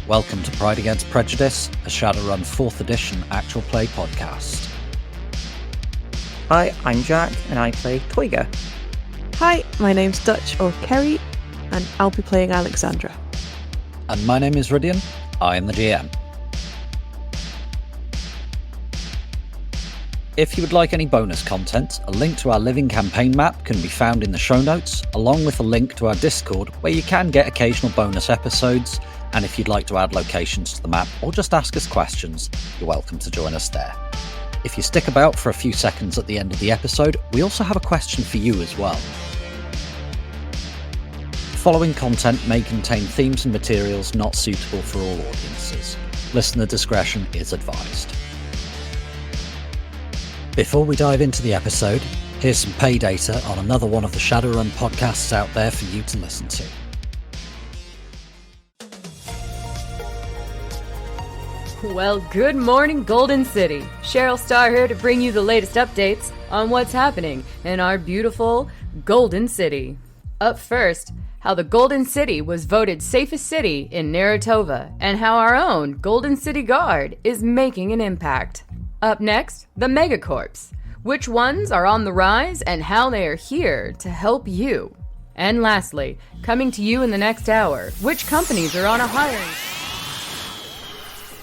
Welcome to Pride Against Prejudice, a Shadowrun 4th edition actual play podcast. Hi, I'm Jack, and I play Toyger. Hi, my name's Dutch or Kerry, and I'll be playing Alexandra. And my name is Rhydian, I am the GM. If you would like any bonus content, a link to our living campaign map can be found in the show notes, along with a link to our Discord where you can get occasional bonus episodes, and if you'd like to add locations to the map or just ask us questions, you're welcome to join us there. If you stick about for a few seconds at the end of the episode, we also have a question for you as well. The following content may contain themes and materials not suitable for all audiences. Listener discretion is advised. Before we dive into the episode, here's some pay data on another one of the Shadowrun podcasts out there for you to listen to. Well, good morning, Golden City. Cheryl Starr here to bring you the latest updates on what's happening in our beautiful Golden City. Up first, how the Golden City was voted safest city in Narratova, and how our own Golden City Guard is making an impact. Up next, the Megacorps. Which ones are on the rise and how they are here to help you. And lastly, coming to you in the next hour, which companies are on a hiring...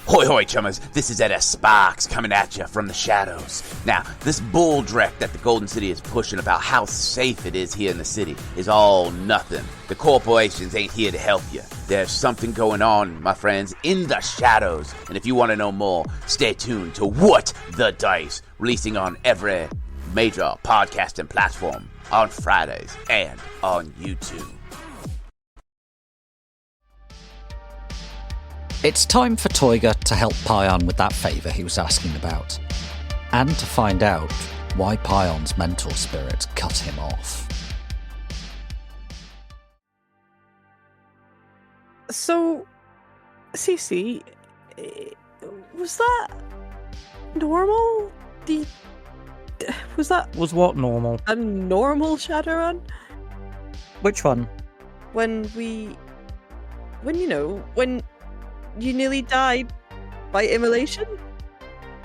Hoi hoi, chummers, this is Edda Sparks coming at you from the shadows. Now, this bull dreck that the Golden City is pushing about how safe it is here in the city is all nothing. The corporations ain't here to help you. There's something going on, my friends, in the shadows. And if you want to know more, stay tuned to What the Dice, releasing on every major podcasting platform on Fridays and on YouTube. It's time for Toyger to help Paeon with that favour he was asking about, and to find out why Paeon's mentor spirit cut him off. So, Cece, was that normal? Was what normal? A normal Shadowrun? Which one? When you nearly died by immolation?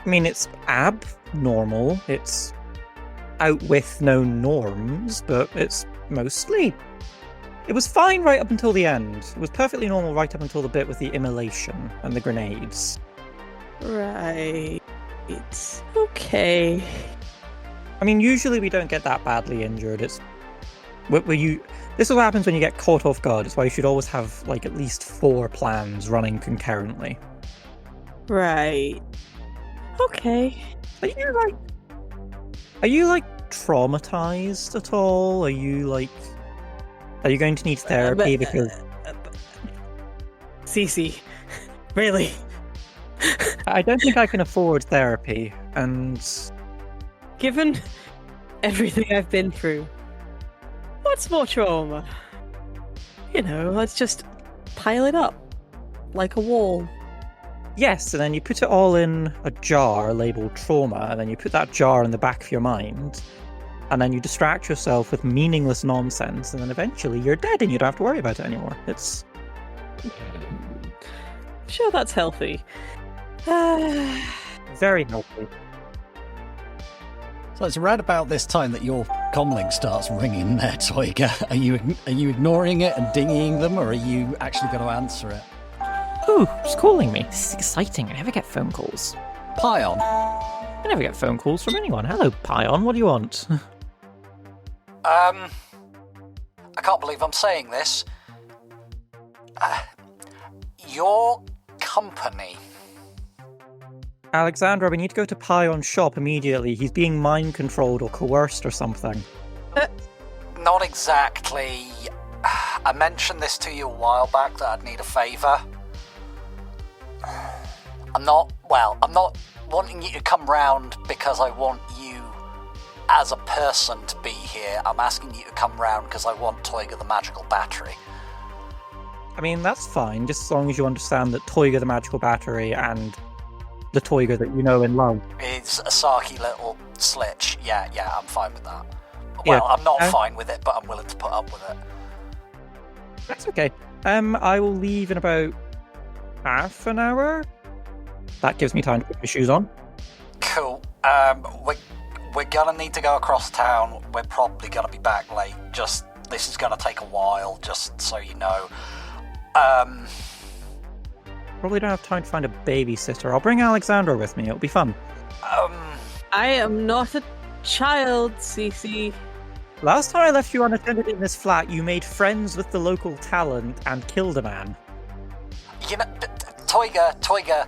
I mean, it's abnormal. It's out with known norms, but it's mostly... It was fine right up until the end. It was perfectly normal right up until the bit with the immolation and the grenades. Right. Okay. I mean, usually we don't get that badly injured. It's... This is what happens when you get caught off guard. It's why you should always have, at least 4 plans running concurrently. Right. Okay. Are you traumatized at all? Are you going to need therapy because... Cece, really? I don't think I can afford therapy, and... Given everything I've been through, what's more trauma? Let's just pile it up like a wall. Yes, and then you put it all in a jar labelled trauma, and then you put that jar in the back of your mind, and then you distract yourself with meaningless nonsense, and then eventually you're dead and you don't have to worry about it anymore. It's... I'm sure that's healthy. Very healthy. So it's right about this time that your comlink starts ringing there, Toyger. Are you ignoring it and dinging them, or are you actually going to answer it? Ooh, she's calling me. This is exciting. I never get phone calls. Paeon? I never get phone calls from anyone. Hello, Paeon. What do you want? I can't believe I'm saying this. Your company... Alexandra, we need to go to Paeon's shop immediately. He's being mind-controlled or coerced or something. Not exactly. I mentioned this to you a while back that I'd need a favour. I'm not wanting you to come round because I want you as a person to be here. I'm asking you to come round because I want Toyger the Magical Battery. I mean, that's fine, just as long as you understand that Toyger the Magical Battery and the Toyger that you know and love. It's a sarky little slitch. Yeah, I'm fine with that. Yeah. Well, I'm not fine with it, but I'm willing to put up with it. That's okay. I will leave in about half an hour. That gives me time to put my shoes on. Cool. We're gonna need to go across town. We're probably gonna be back late. This is gonna take a while, just so you know. Probably don't have time to find a babysitter. I'll bring Alexandra with me. It'll be fun. I am not a child, Cece. Last time I left you unattended in this flat, you made friends with the local talent and killed a man. You know, Toyger,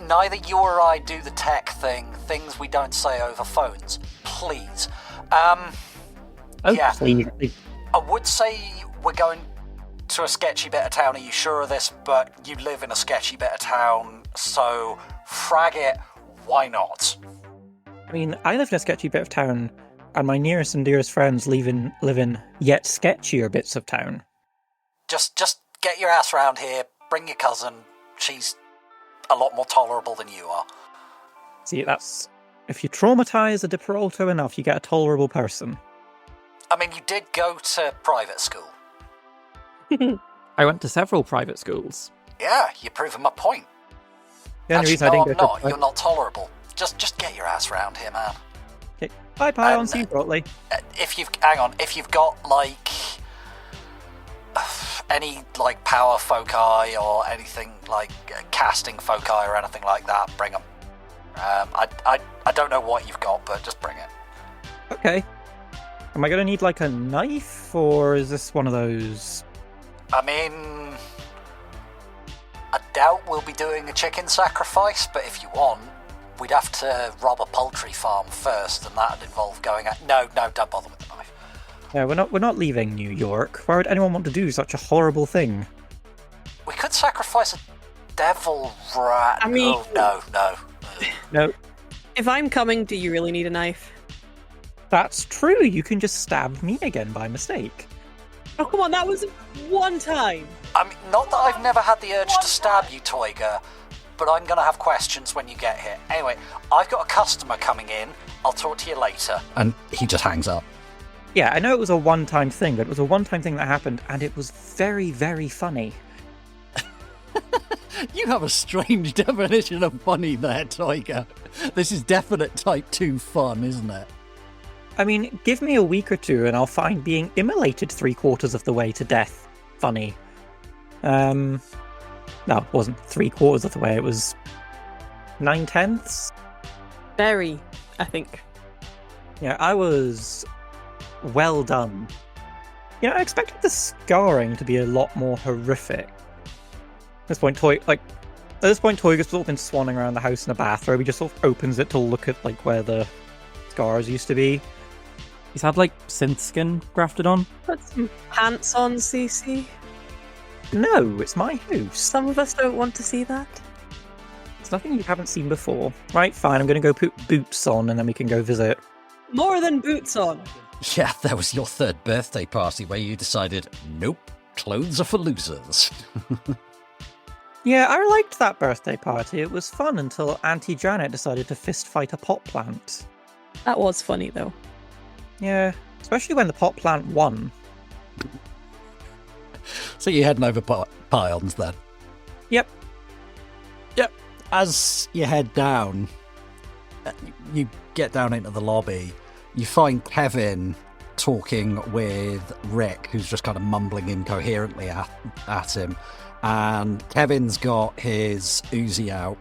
neither you or I do the tech things we don't say over phones. Please. Yeah. Please. I would say we're going to a sketchy bit of town. Are you sure of this? But you live in a sketchy bit of town, so frag it. Why not? I mean, I live in a sketchy bit of town, and my nearest and dearest friends live in yet sketchier bits of town. Just get your ass round here. Bring your cousin. She's a lot more tolerable than you are. See, that's... If you traumatize a DiPerolto enough, you get a tolerable person. I mean, you did go to private school. I went to several private schools. Yeah, you're proving my point. The only Actually, reason I no, didn't I'm go not. You're not tolerable. Just get your ass round here, man. Okay. Bye, Paeon. See you shortly. If you've got like any like power foci or anything like casting foci or anything like that, bring them. I don't know what you've got, but just bring it. Okay. Am I gonna need like a knife, or is this one of those? I mean, I doubt we'll be doing a chicken sacrifice, but if you want, we'd have to rob a poultry farm first, and that'd involve going out. No, don't bother with the knife. Yeah, we're not leaving New York. Why would anyone want to do such a horrible thing? We could sacrifice a devil rat. I mean... Oh, no. No. If I'm coming, do you really need a knife? That's true. You can just stab me again by mistake. Oh, come on, that was one time. I mean, not that I've never had the urge to stab you, Toyger, but I'm going to have questions when you get here. Anyway, I've got a customer coming in. I'll talk to you later. And he just hangs up. Yeah, I know it was a one-time thing, but it was a one-time thing that happened, and it was very, very funny. You have a strange definition of funny there, Toyger. This is definite type 2 fun, isn't it? I mean, give me a week or two and I'll find being immolated 3/4 of the way to death funny. No, it wasn't 3/4 of the way, it was 9/10. Very, I think. Yeah, I was well done. You know, I expected the scarring to be a lot more horrific. At this point, Toyger's sort of been swanning around the house in a bathrobe. He just sort of opens it to look at like where the scars used to be. He's had like synth skin grafted on. Put some pants on, Cece. No, it's my house. Some of us don't want to see that. It's nothing you haven't seen before. Right, fine, I'm going to go put boots on and then we can go visit. More than boots on. Yeah, that was your third birthday party where you decided, nope, clothes are for losers. Yeah, I liked that birthday party. It was fun until Auntie Janet decided to fist fight a pot plant. That was funny, though. Yeah, especially when the pot plant won. So you're heading over Paeon's then? Yep. As you head down, you get down into the lobby, you find Kevin talking with Rick, who's just kind of mumbling incoherently at him. And Kevin's got his Uzi out,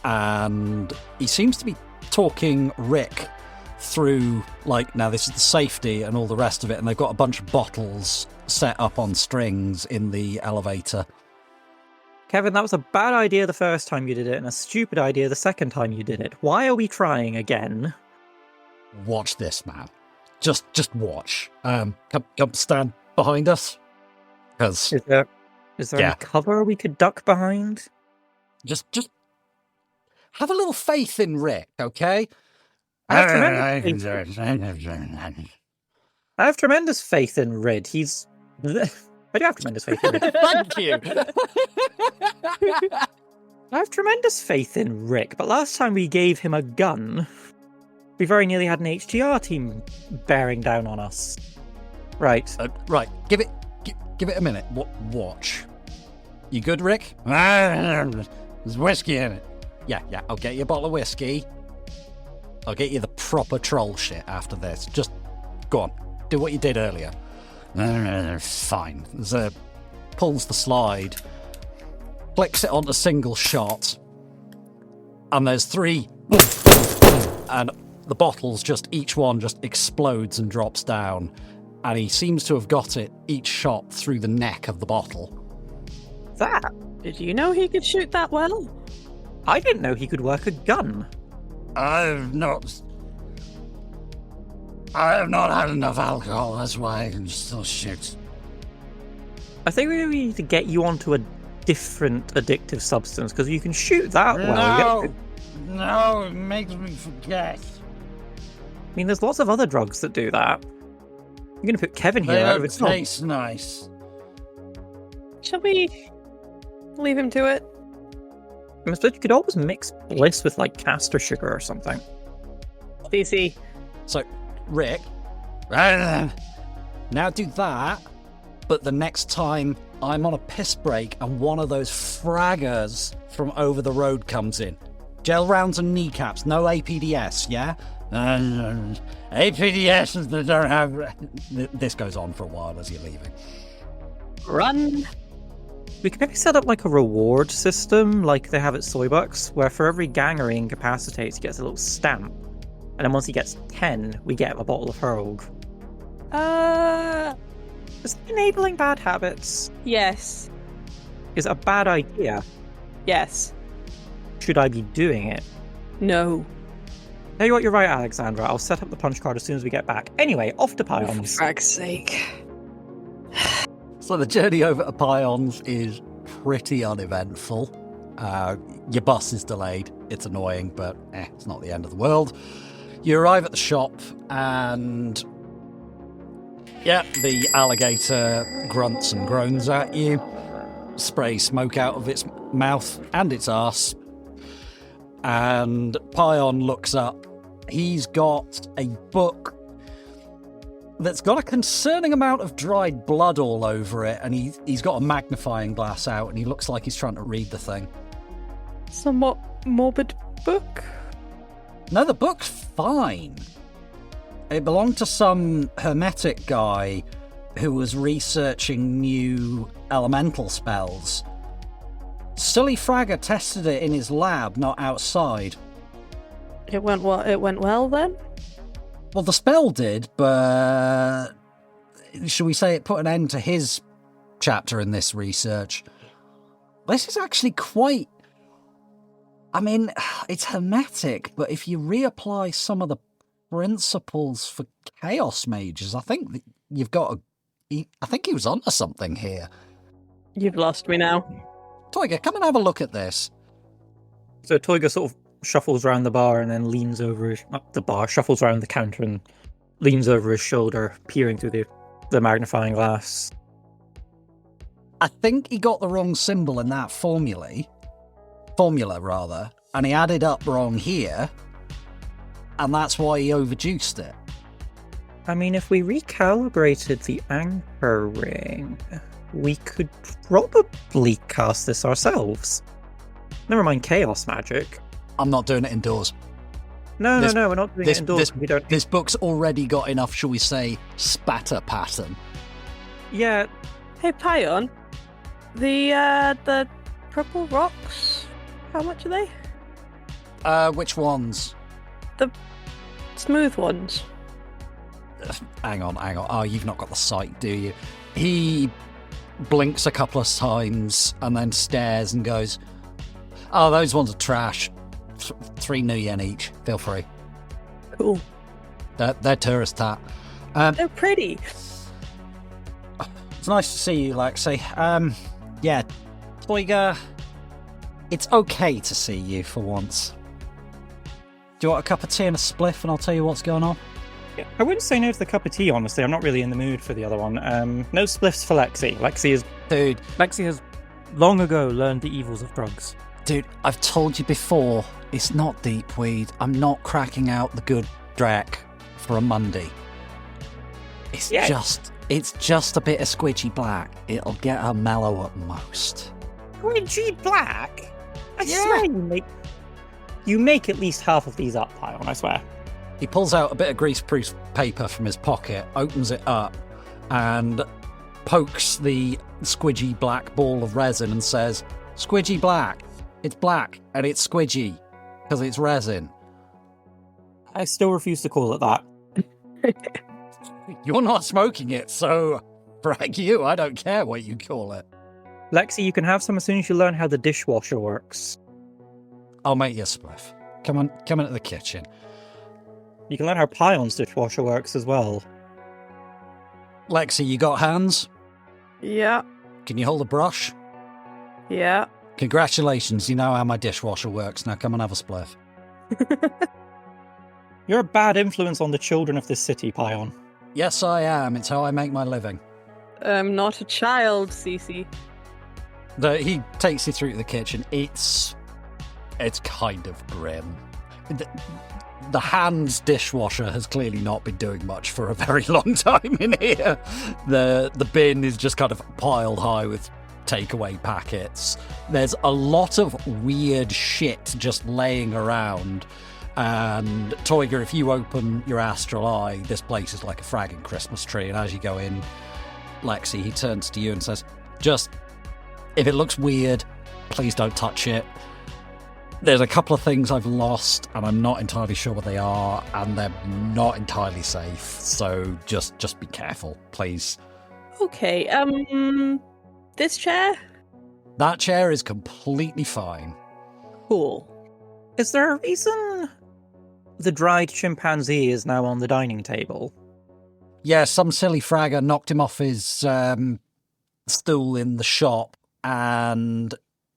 and he seems to be talking Rick through, like, now this is the safety and all the rest of it, and they've got a bunch of bottles set up on strings in the elevator. Kevin, that was a bad idea the first time you did it, and a stupid idea the second time you did it. Why are we trying again? Watch this, man. Just watch. Come stand behind us. Because Is there any cover we could duck behind? Just have a little faith in Rick, okay? I have tremendous faith in Rid. I do have tremendous faith in Rid. Thank you. I have tremendous faith in Rick, but last time we gave him a gun, we very nearly had an HTR team bearing down on us. Right. Right. Give it a minute. Watch. You good, Rick? There's whiskey in it. Yeah, I'll get you a bottle of whiskey. I'll get you the proper troll shit after this. Just go on, do what you did earlier. Fine. Pulls the slide, flicks it onto single shot, and there's 3, and the bottles each one just explodes and drops down, and he seems to have got it each shot through the neck of the bottle. That? Did you know he could shoot that well? I didn't know he could work a gun. I have not had enough alcohol, that's why I can still shoot. I think we need to get you onto a different addictive substance, because you can shoot that well. No, it makes me forget. I mean, there's lots of other drugs that do that. You're going to put Kevin here out of his job. Tastes nice. Shall we leave him to it? I suppose you could always mix bliss with, like, castor sugar or something. DC. So, Rick, now do that, but the next time I'm on a piss break and one of those fraggers from over the road comes in. Gel rounds and kneecaps, no APDS, yeah? APDS, they don't have... This goes on for a while as you're leaving. Run. We could maybe set up, like, a reward system, like they have at Soybucks, where for every ganger he incapacitates, he gets a little stamp. And then once he gets 10, we get a bottle of Hurlg. Is it enabling bad habits? Yes. Is it a bad idea? Yes. Should I be doing it? No. Tell you what, you're right, Alexandra. I'll set up the punch card as soon as we get back. Anyway, off to Paeon's. For frag's sake. So the journey over to Paeon's is pretty uneventful. Your bus is delayed. It's annoying, but it's not the end of the world. You arrive at the shop and... yeah, the alligator grunts and groans at you, sprays smoke out of its mouth and its arse, and Paeon looks up. He's got a book that's got a concerning amount of dried blood all over it, and he's got a magnifying glass out, and he looks like he's trying to read the thing. Somewhat morbid book? No, the book's fine. It belonged to some hermetic guy who was researching new elemental spells. Silly Fragger tested it in his lab, not outside. It went well then? Well, the spell did, but should we say it put an end to his chapter in this research? This is actually quite... I mean, it's hermetic, but if you reapply some of the principles for chaos mages, I think you've got I think he was onto something here. You've lost me now. Toyger, come and have a look at this. So Toyger sort of shuffles around the bar and then leans over shuffles around the counter and leans over his shoulder, peering through the magnifying glass. I think he got the wrong symbol in that formula, and he added up wrong here, and that's why he overjuiced it. I mean, if we recalibrated the anchor ring, we could probably cast this ourselves. Never mind chaos magic. I'm not doing it indoors. No, we're not doing it indoors. This book's already got enough, shall we say, spatter pattern. Yeah. Hey, Paeon. The purple rocks, how much are they? Which ones? The smooth ones. Hang on. Oh, you've not got the sight, do you? He blinks a couple of times and then stares and goes, "Oh, those ones are trash. 3 new yen each. Feel free." Cool. They're tourist tat. They're pretty. It's nice to see you, Lexi. Yeah, Toyger, it's okay to see you for once. Do you want a cup of tea and a spliff, and I'll tell you what's going on? Yeah, I wouldn't say no to the cup of tea, honestly. I'm not really in the mood for the other one. No spliffs for Lexi. Lexi has long ago learned the evils of drugs. Dude, I've told you before, it's not deep weed. I'm not cracking out the good Drek for a Monday. It's just a bit of squidgy black. It'll get her mellow at most. Squidgy black? I swear you make at least half of these up, Paeon, I swear. He pulls out a bit of greaseproof paper from his pocket, opens it up, and pokes the squidgy black ball of resin and says, "Squidgy black. It's black, and it's squidgy, because it's resin." I still refuse to call it that. You're not smoking it, so brag you, I don't care what you call it. Lexi, you can have some as soon as you learn how the dishwasher works. I'll make you a spliff. Come on into the kitchen. You can learn how Paeon's dishwasher works as well. Lexi, you got hands? Yeah. Can you hold a brush? Yeah. Congratulations, you know how my dishwasher works. Now come and have a spliff. You're a bad influence on the children of this city, Paeon. Yes, I am. It's how I make my living. I'm not a child, Cece. He takes you through to the kitchen. It's kind of grim. The Hands dishwasher has clearly not been doing much for a very long time in here. The bin is just kind of piled high with takeaway packets. There's a lot of weird shit just laying around. And Toyger, if you open your astral eye, this place is like a fragging Christmas tree. And as you go in, Lexi, he turns to you and says, "Just, if it looks weird, please don't touch it. There's a couple of things I've lost, and I'm not entirely sure what they are, and they're not entirely safe. So just be careful, please." Okay, this chair? That chair is completely fine. Cool. Is there a reason the dried chimpanzee is now on the dining table? Yeah, some silly fragger knocked him off his stool in the shop, and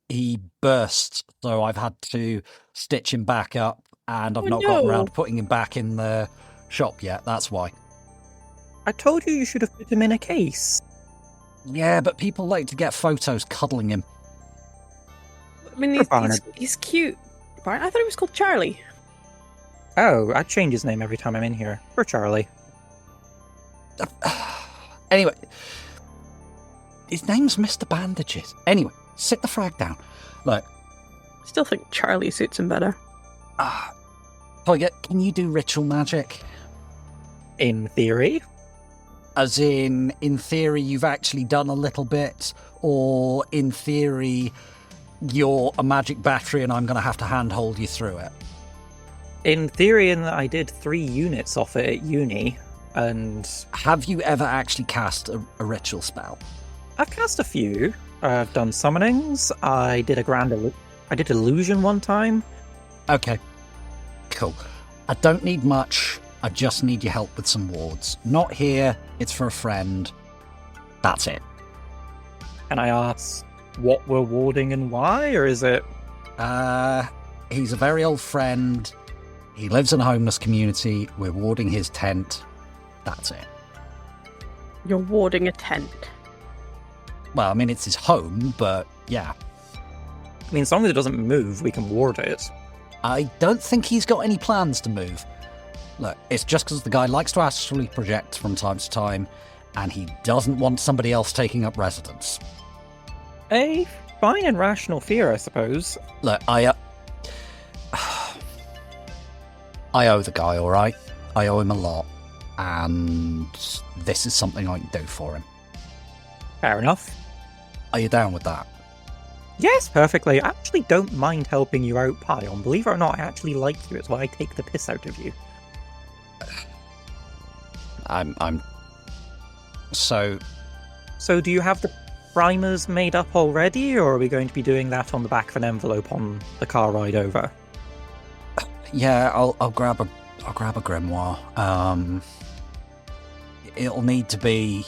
he burst, so I've had to stitch him back up, and I've not gotten around to putting him back in the shop yet, that's why. I told you should have put him in a case. Yeah, but people like to get photos cuddling him. I mean, he's cute. I thought he was called Charlie. Oh, I change his name every time I'm in here. For Charlie. Anyway, his name's Mr. Bandages. Anyway, sit the frag down. Look. Still think Charlie suits him better. Toyger, can you do ritual magic? In theory. As in theory, you've actually done a little bit, or in theory, you're a magic battery and I'm going to have to handhold you through it? In theory, in that I did 3 units off it at uni, and... Have you ever actually cast a ritual spell? I've cast a few. I've done summonings. I did I did illusion one time. Okay. Cool. I don't need much. I just need your help with some wards. Not here. It's for a friend. That's it. Can I ask what we're warding and why, or is it... He's a very old friend. He lives in a homeless community. We're warding his tent. That's it. You're warding a tent. Well, I mean, it's his home, but yeah. I mean, as long as it doesn't move, we can ward it. I don't think he's got any plans to move. Look, it's just because the guy likes to astrally project from time to time, and he doesn't want somebody else taking up residence. A fine and rational fear, I suppose. Look, I owe the guy, all right? I owe him a lot, and this is something I can do for him. Fair enough. Are you down with that? Yes, perfectly. I actually don't mind helping you out, Paeon. Believe it or not, I actually like you. It's why I take the piss out of you. So do you have the primers made up already, or are we going to be doing that on the back of an envelope on the car ride over? Yeah, I'll grab a grimoire. It'll need to be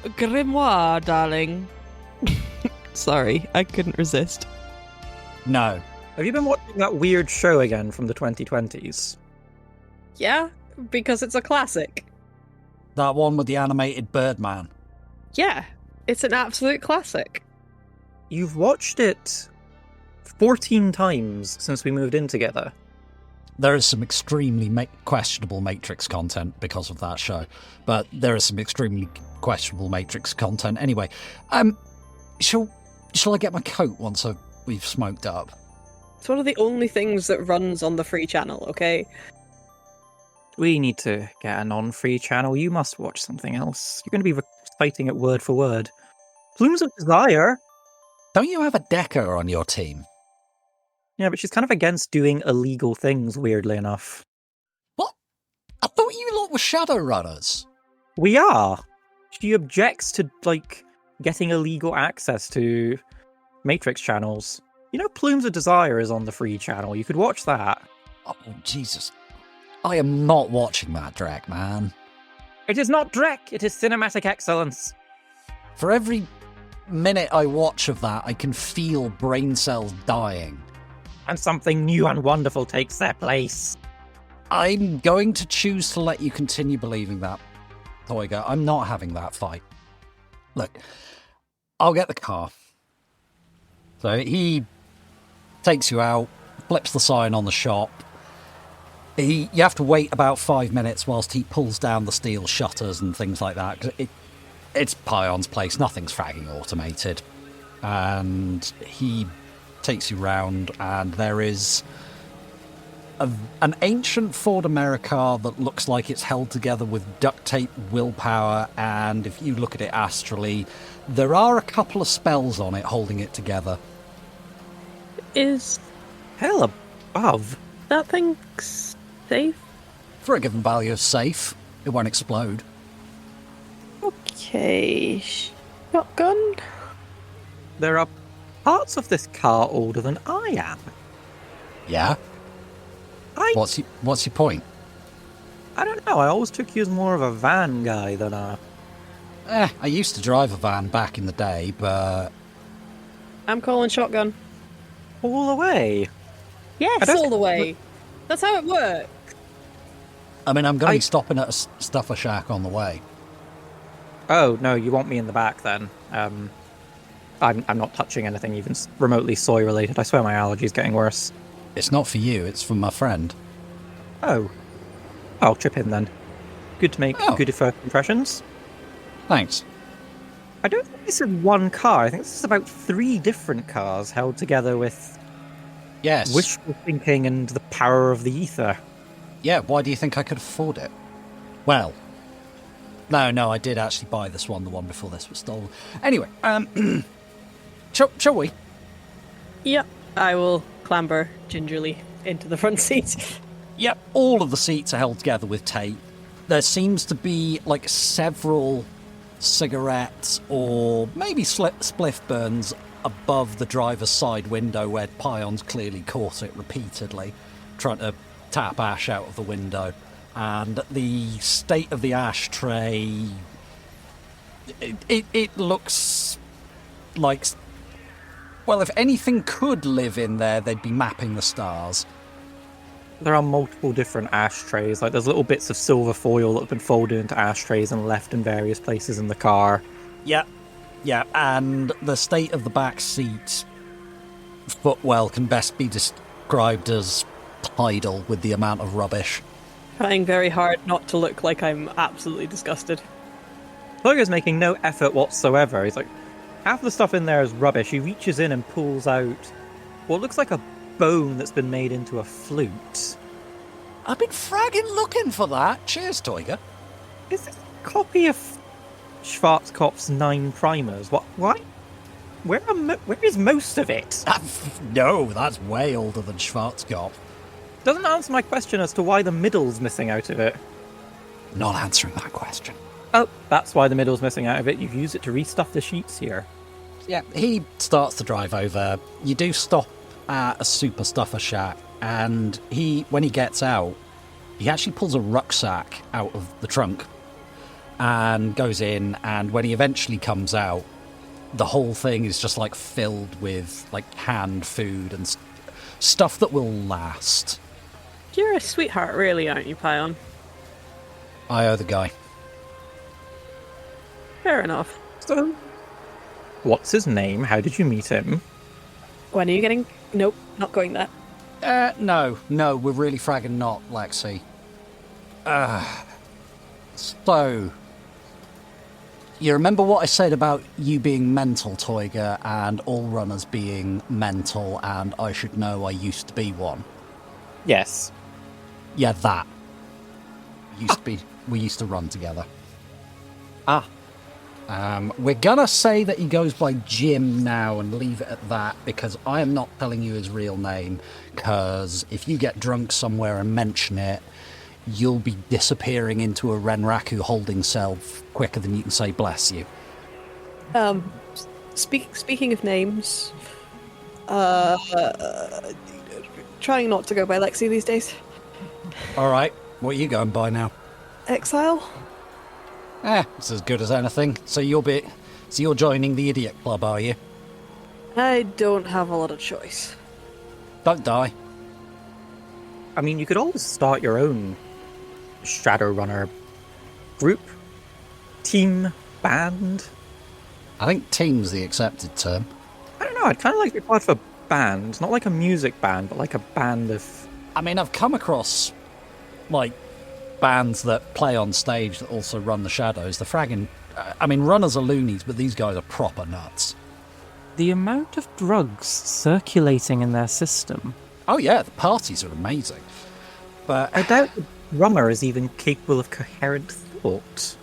grimoire, darling. Sorry, I couldn't resist. No. Have you been watching that weird show again from the 2020s? Yeah, because it's a classic. That one with the animated Birdman. Yeah, it's an absolute classic. You've watched it 14 times since we moved in together. There is some extremely questionable Matrix content because of that show, but there is some extremely questionable Matrix content anyway. Shall I get my coat once we've smoked up? It's one of the only things that runs on the free channel, okay? We need to get a non-free channel. You must watch something else. You're going to be reciting it word for word. Plumes of Desire? Don't you have a Decker on your team? Yeah, but she's kind of against doing illegal things, weirdly enough. What? I thought you lot were Shadowrunners. We are. She objects to, getting illegal access to Matrix channels. You know, Plumes of Desire is on the free channel. You could watch that. Oh, Jesus. I am not watching that, Drek, man. It is not Drek, it is cinematic excellence. For every minute I watch of that, I can feel brain cells dying. And something new and wonderful takes their place. I'm going to choose to let you continue believing that, Toyger. I'm not having that fight. Look, I'll get the car. So he takes you out, flips the sign on the shop. You have to wait about 5 minutes whilst he pulls down the steel shutters and things like that. 'Cause it's Paeon's place, nothing's fragging automated. And he takes you round, and there is an ancient Ford America that looks like it's held together with duct tape, willpower, and if you look at it astrally, there are a couple of spells on it holding it together. Is Hell above. that thing safe? For a given value of safe, it won't explode. Okay. Shotgun? There are parts of this car older than I am. Yeah? What's your point? I don't know, I always took you as more of a van guy than a... I used to drive a van back in the day, but... I'm calling shotgun. all the way. Yes, all the way. That's how it works. I mean, I'm going to be stopping at a stuffer shack on the way. Oh, no, you want me in the back then. I'm not touching anything even remotely soy-related. I swear my allergy's getting worse. It's not for you, it's for my friend. Oh. I'll chip in then. Good to make good first impressions. Thanks. I don't think this is one car. I think this is about 3 different cars held together with Yes. wishful thinking and the power of the ether. Yeah, why do you think I could afford it? Well, no, I did actually buy this one, the one before this was stolen. Anyway, shall we? Yep. I will clamber gingerly into the front seat. Yep, all of the seats are held together with tape. There seems to be, like, several cigarettes or maybe spliff burns above the driver's side window where Paeon's clearly caught it repeatedly, trying to tap ash out of the window. And the state of the ashtray... It looks like... Well, if anything could live in there, they'd be mapping the stars. There are multiple different ashtrays. Like, there's little bits of silver foil that have been folded into ashtrays and left in various places in the car. Yeah, and the state of the back seat footwell can best be described as tidal with the amount of rubbish. Trying very hard not to look like I'm absolutely disgusted. Toyger's making no effort whatsoever. He's like, half the stuff in there is rubbish. He reaches in and pulls out what looks like a bone that's been made into a flute. I've been fragging looking for that. Cheers, Toyger. Is this a copy of Schwarzkopf's 9 primers? Why? Where is most of it? No, that's way older than Schwarzkopf. Doesn't answer my question as to why the middle's missing out of it. Not answering that question. Oh, that's why the middle's missing out of it. You've used it to restuff the sheets here. Yeah, he starts to drive over. You do stop at a super stuffer shack, and when he gets out, he actually pulls a rucksack out of the trunk and goes in, and when he eventually comes out, the whole thing is just like filled with like canned food and stuff that will last. You're a sweetheart, really, aren't you, Paeon? I owe the guy. Fair enough. So, what's his name? How did you meet him? When are you getting... Nope, not going there. No, we're really fragging not, Lexi. So, You remember what I said about you being mental, Toyger, and all runners being mental, and I should know I used to be one? Yes. Yeah, that. We used to run together. Ah. We're gonna say that he goes by Jim now and leave it at that, because I am not telling you his real name, because if you get drunk somewhere and mention it, you'll be disappearing into a Renraku holding cell quicker than you can say bless you. Speaking of names, trying not to go by Lexi these days. Alright, what are you going by now? Exile? It's as good as anything. So you're joining the idiot club, are you? I don't have a lot of choice. Don't die. I mean, you could always start your own Shadowrunner group, team, band. I think team's the accepted term. I don't know, I'd kind of like to be part of a band. Not like a music band, but like a band of... I mean, I've come across, like, bands that play on stage that also run the shadows. The fragging... I mean, runners are loonies, but these guys are proper nuts. The amount of drugs circulating in their system. Oh yeah, the parties are amazing. But I doubt the drummer is even capable of coherent thought.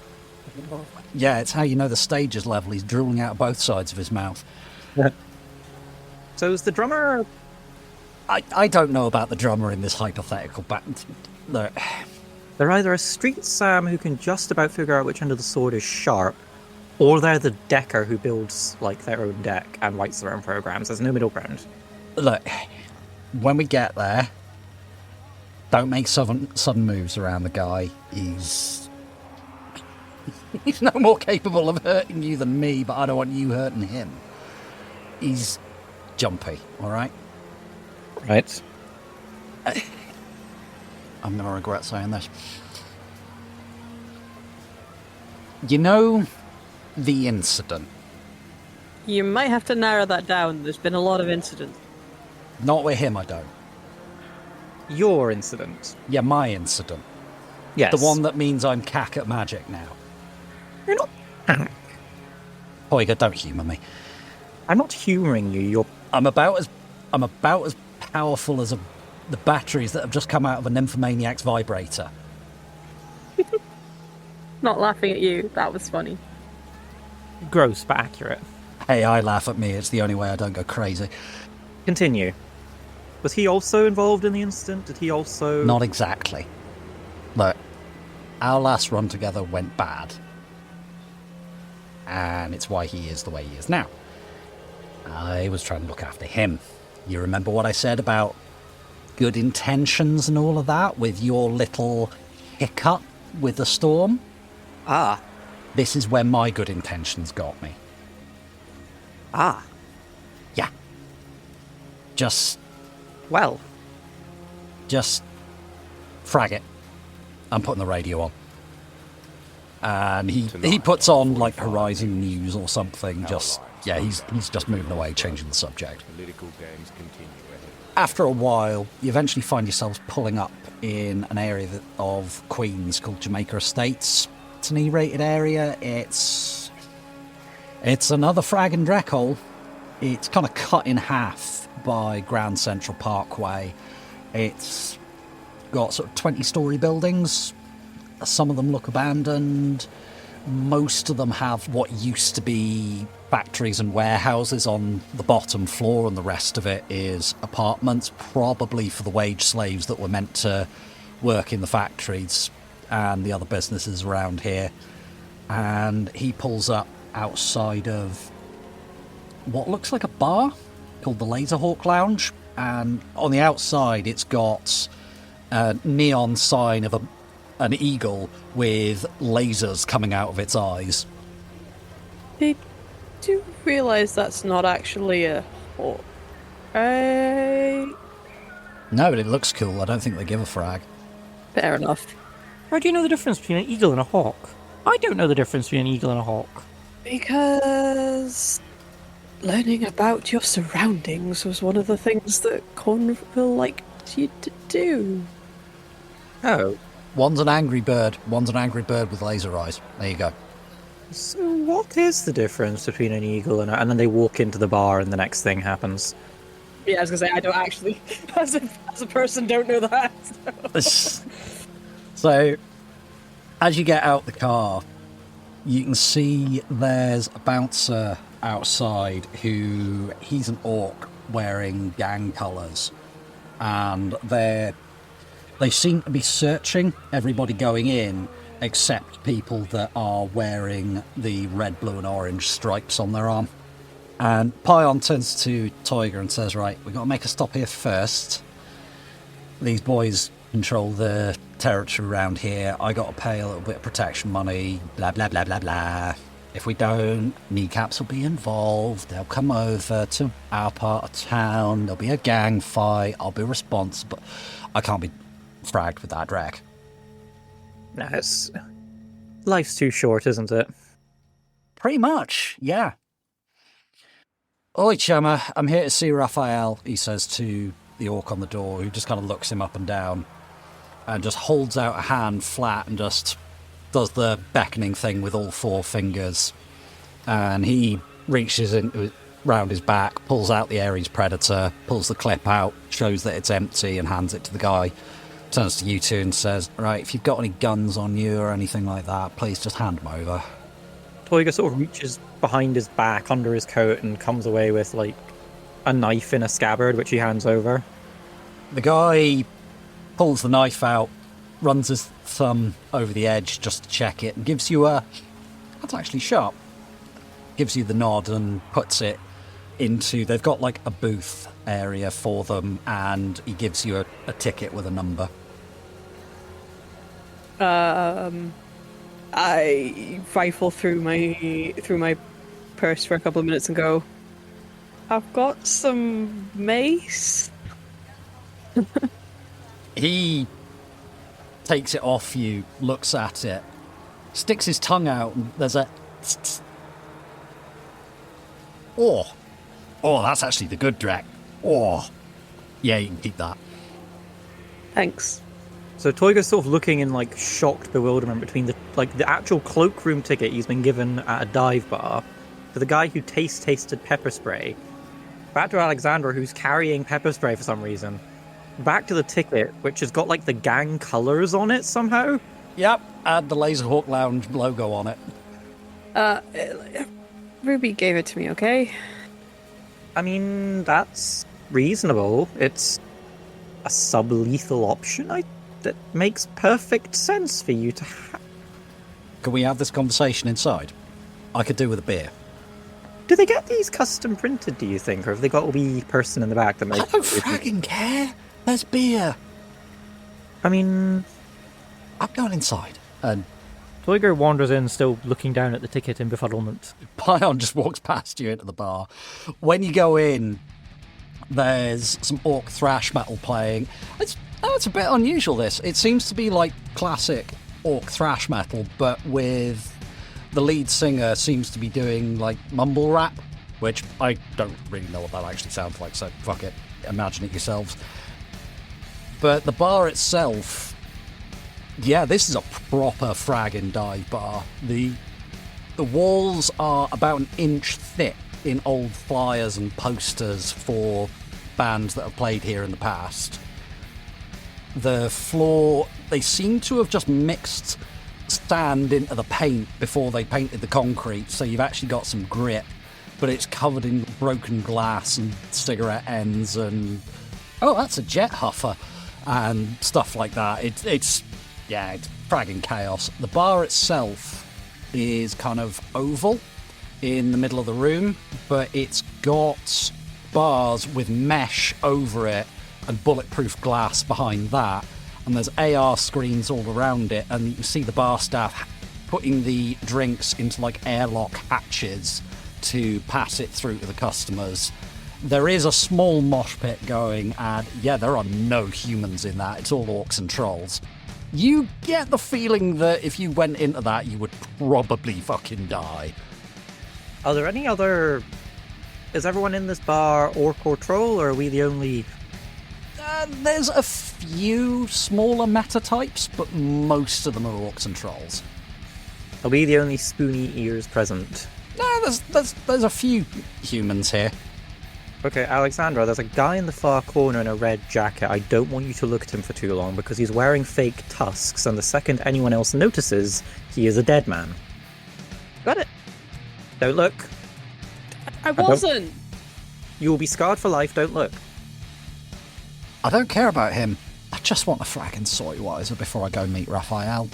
yeah, it's how you know the stage is level. He's drooling out both sides of his mouth. So is the drummer... I don't know about the drummer in this hypothetical band. No. They're either a street Sam who can just about figure out which end of the sword is sharp, or they're the decker who builds like their own deck and writes their own programs. There's no middle ground. Look, when we get there, don't make sudden moves around the guy. He's no more capable of hurting you than me, but I don't want you hurting him. He's jumpy, all right? Right. I'm going to regret saying this. You know the incident? You might have to narrow that down. There's been a lot of incidents. Not with him, I don't. Your incident. Yeah, my incident. Yes. The one that means I'm cack at magic now. You're not... Toyger, don't humour me. I'm not humouring you, I'm about as powerful as the batteries that have just come out of a nymphomaniac's vibrator. Not laughing at you. That was funny. gross but accurate. Hey, I laugh at me. It's the only way I don't go crazy. Continue. Was he also involved in the incident? Did he also... Not exactly. Look, our last run together went bad. And it's why he is the way he is now. I was trying to look after him. You remember what I said about good intentions and all of that with your little hiccup with the storm? Ah. This is where my good intentions got me. Ah. Yeah. Just frag it. I'm putting the radio on. And he puts on like Horizon News or something. He's just moving away, changing the subject. Political games continue ahead. After a while, you eventually find yourselves pulling up in an area of Queens called Jamaica Estates. It's an E-rated area. It's another frag and dreck hole. It's kind of cut in half by Grand Central Parkway. It's got sort of 20-story buildings. Some of them look abandoned. Most of them have what used to be factories and warehouses on the bottom floor, and the rest of it is apartments, probably for the wage slaves that were meant to work in the factories and the other businesses around here. And he pulls up outside of what looks like a bar called the Laserhawk Lounge, and on the outside it's got a neon sign of an eagle with lasers coming out of its eyes. Did you realise that's not actually a hawk? Right? No, but it looks cool. I don't think they give a frag. Fair enough. How do you know the difference between an eagle and a hawk? I don't know the difference between an eagle and a hawk. Because learning about your surroundings was one of the things that Cornville liked you to do. Oh. One's an angry bird with laser eyes. There you go. So what is the difference between an eagle and then they walk into the bar and the next thing happens? Yeah, I was gonna say I don't actually, as a person, don't know that. So, as you get out the car, you can see there's a bouncer outside he's an orc wearing gang colours, and they seem to be searching everybody going in except people that are wearing the red, blue and orange stripes on their arm. And Paeon turns to Toyger and says, right, we've got to make a stop here first. These boys control the territory around here. I got to pay a little bit of protection money, blah, blah, blah, blah, blah. If we don't, kneecaps will be involved. They'll come over to our part of town. There'll be a gang fight. I'll be responsible. I can't be fragged with that drag. No, life's too short, isn't it? Pretty much, yeah. Oi, chummer, I'm here to see Raphael, he says to the orc on the door, who just kind of looks him up and down and just holds out a hand flat and just does the beckoning thing with all four fingers. And he reaches round his back, pulls out the Ares Predator, pulls the clip out, shows that it's empty and hands it to the guy. Turns to you two and says, right, if you've got any guns on you or anything like that, please just hand them over. Toyger sort of reaches behind his back under his coat and comes away with like a knife in a scabbard, which he hands over. The guy pulls the knife out, runs his thumb over the edge just to check it, and gives you that's actually sharp. Gives you the nod and puts it into, they've got like a booth area for them, and he gives you a ticket with a number. I rifle through my purse for a couple of minutes and go, I've got some mace. He takes it off you, looks at it, sticks his tongue out, and there's a oh, that's actually the good drac. Oh, yeah, you can keep that. Thanks. So Toyger's sort of looking in like shocked bewilderment between the actual cloakroom ticket he's been given at a dive bar to the guy who tasted pepper spray, back to Alexandra who's carrying pepper spray for some reason, back to the ticket which has got like the gang colours on it somehow. Yep, add the Laserhawk Lounge logo on it. Ruby gave it to me, okay? I mean, that's reasonable. It's a sub-lethal option. That makes perfect sense for you to have. Can we have this conversation inside? I could do with a beer. Do they get these custom printed, do you think? Or have they got a wee person in the back that makes... I don't fragging care. There's beer. I mean... I'm going inside. And Toyger wanders in, still looking down at the ticket in befuddlement. Paeon just walks past you into the bar. When you go in, there's some orc thrash metal playing. It's a bit unusual, this. It seems to be like classic orc thrash metal, but with the lead singer seems to be doing like mumble rap, which I don't really know what that actually sounds like, so fuck it, imagine it yourselves. But the bar itself, yeah, this is a proper frag and dive bar. The walls are about an inch thick in old flyers and posters for bands that have played here in the past. The floor, they seem to have just mixed sand into the paint before they painted the concrete, so you've actually got some grit, but it's covered in broken glass and cigarette ends and, oh, that's a jet huffer, and stuff like that. It's fragging chaos. The bar itself is kind of oval in the middle of the room, but it's got bars with mesh over it and bulletproof glass behind that, and there's AR screens all around it, and you can see the bar staff putting the drinks into like airlock hatches to pass it through to the customers. There is a small mosh pit going, and yeah, there are no humans in that. It's all orcs and trolls. You get the feeling that if you went into that, you would probably fucking die. Are there any other... Is everyone in this bar orc or troll, or are we the only... There's a few smaller meta types, but most of them are orcs and trolls. I'll be the only spoony ears present. No, there's a few humans here. Okay, Alexandra, there's a guy in the far corner in a red jacket. I don't want you to look at him for too long because he's wearing fake tusks, and the second anyone else notices, he is a dead man. Got it. Don't look. I wasn't. You will be scarred for life, don't look. I don't care about him. I just want a fragging soywiser before I go meet Raphael.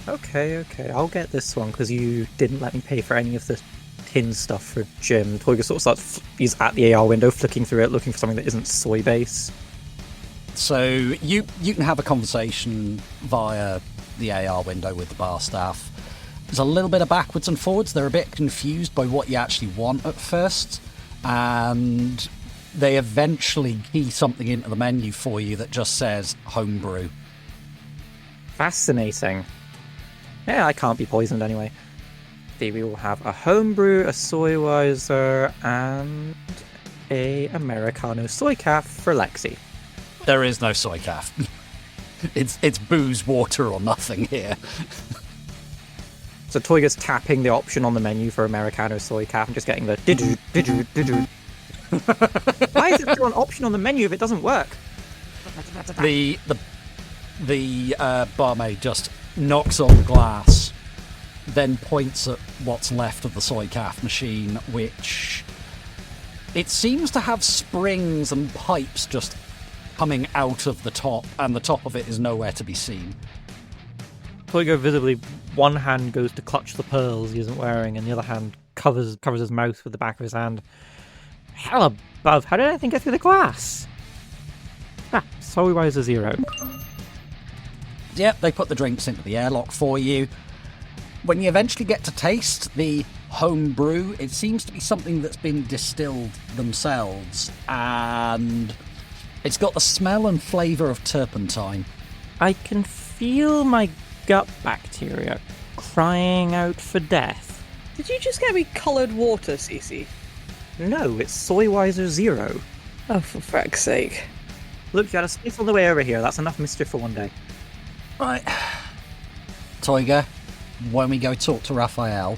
Okay, I'll get this one because you didn't let me pay for any of the tin stuff for Jim. Toyger sort of starts, he's at the AR window flicking through it, looking for something that isn't soy base. So you can have a conversation via the AR window with the bar staff. There's a little bit of backwards and forwards. They're a bit confused by what you actually want at first, and they eventually key something into the menu for you that just says homebrew. Fascinating. Yeah, I can't be poisoned anyway. We will have a homebrew, a soywiser, and a Americano soy calf for Lexi. There is no soy calf. It's booze, water, or nothing here. So Toyger's tapping the option on the menu for Americano soy calf and just getting the didoo. Why is it still an option on the menu if it doesn't work? The barmaid just knocks on the glass, then points at what's left of the soy calf machine, which it seems to have springs and pipes just coming out of the top, and the top of it is nowhere to be seen. Toyger visibly, one hand goes to clutch the pearls he isn't wearing, and the other hand covers his mouth with the back of his hand. Hell above, how did anything get through the glass? Soywiser 0. Yep, they put the drinks into the airlock for you. When you eventually get to taste the home brew, it seems to be something that's been distilled themselves, and it's got the smell and flavour of turpentine. I can feel my gut bacteria crying out for death. Did you just get me coloured water, Cece? No, it's Soywiser 0. Oh, for frack's sake. Look, you had a space on the way over here. That's enough mischief for one day. Right. Toyger, when we go talk to Raphael,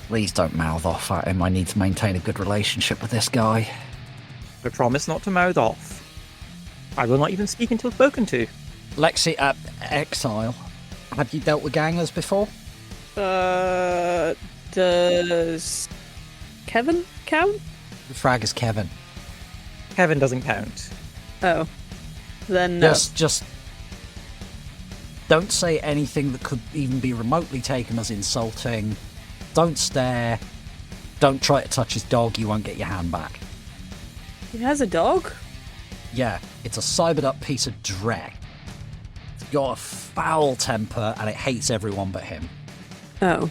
please don't mouth off at him. I need to maintain a good relationship with this guy. I promise not to mouth off. I will not even speak until spoken to. Lexi, Exile, have you dealt with gangers before? Does Kevin count? The frag is Kevin. Kevin doesn't count. Oh. Then no. Just don't say anything that could even be remotely taken as insulting. Don't stare. Don't try to touch his dog, you won't get your hand back. He has a dog? Yeah, it's a cybered up piece of dreck. It's got a foul temper and it hates everyone but him. Oh.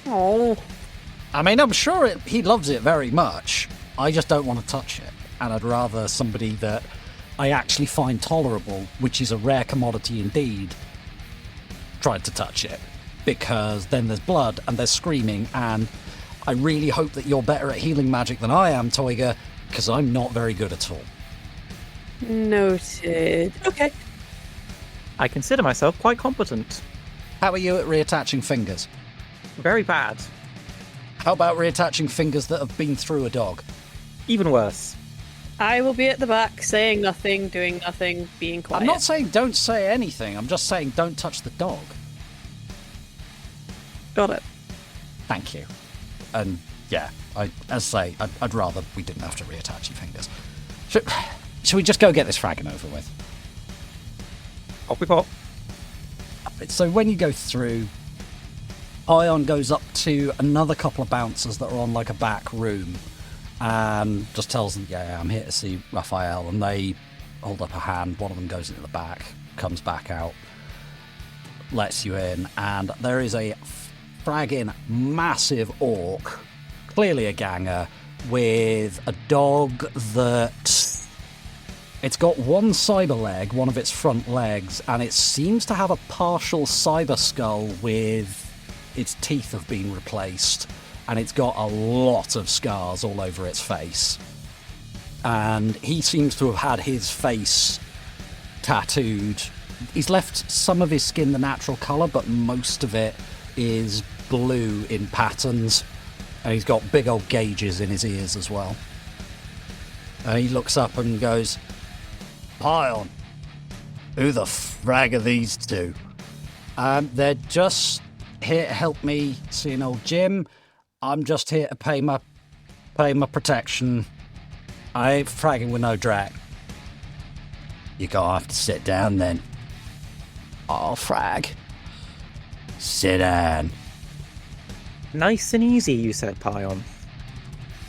Oh. I mean, I'm sure he loves it very much. I just don't want to touch it. And I'd rather somebody that I actually find tolerable, which is a rare commodity indeed, tried to touch it. Because then there's blood and there's screaming, and I really hope that you're better at healing magic than I am, Toyger, because I'm not very good at all. Noted. Okay. I consider myself quite competent. How are you at reattaching fingers? Very bad. How about reattaching fingers that have been through a dog? Even worse. I will be at the back, saying nothing, doing nothing, being quiet. I'm not saying don't say anything, I'm just saying don't touch the dog. Got it. Thank you. And yeah, I'd rather we didn't have to reattach your fingers. Should we just go get this fragging over with? Off we pop. So when you go through, Paeon goes up to another couple of bouncers that are on like a back room and just tells them, yeah, I'm here to see Raphael, and they hold up a hand. One of them goes into the back, comes back out, lets you in, and there is a fragging massive orc, clearly a ganger, with a dog that... It's got one cyber leg, one of its front legs, and it seems to have a partial cyber skull with its teeth have been replaced, and it's got a lot of scars all over its face. And he seems to have had his face tattooed He's left some of his skin the natural colour, but most of it is blue in patterns. And he's got big old gauges in his ears as well. And he looks up and goes, Paeon, who the frag are these two? They're just here to help me see an old Jim. I'm just here to pay my protection. I ain't fragging with no drac. You're gonna have to sit down then. I'll frag. Sit down. Nice and easy, you said, Paeon.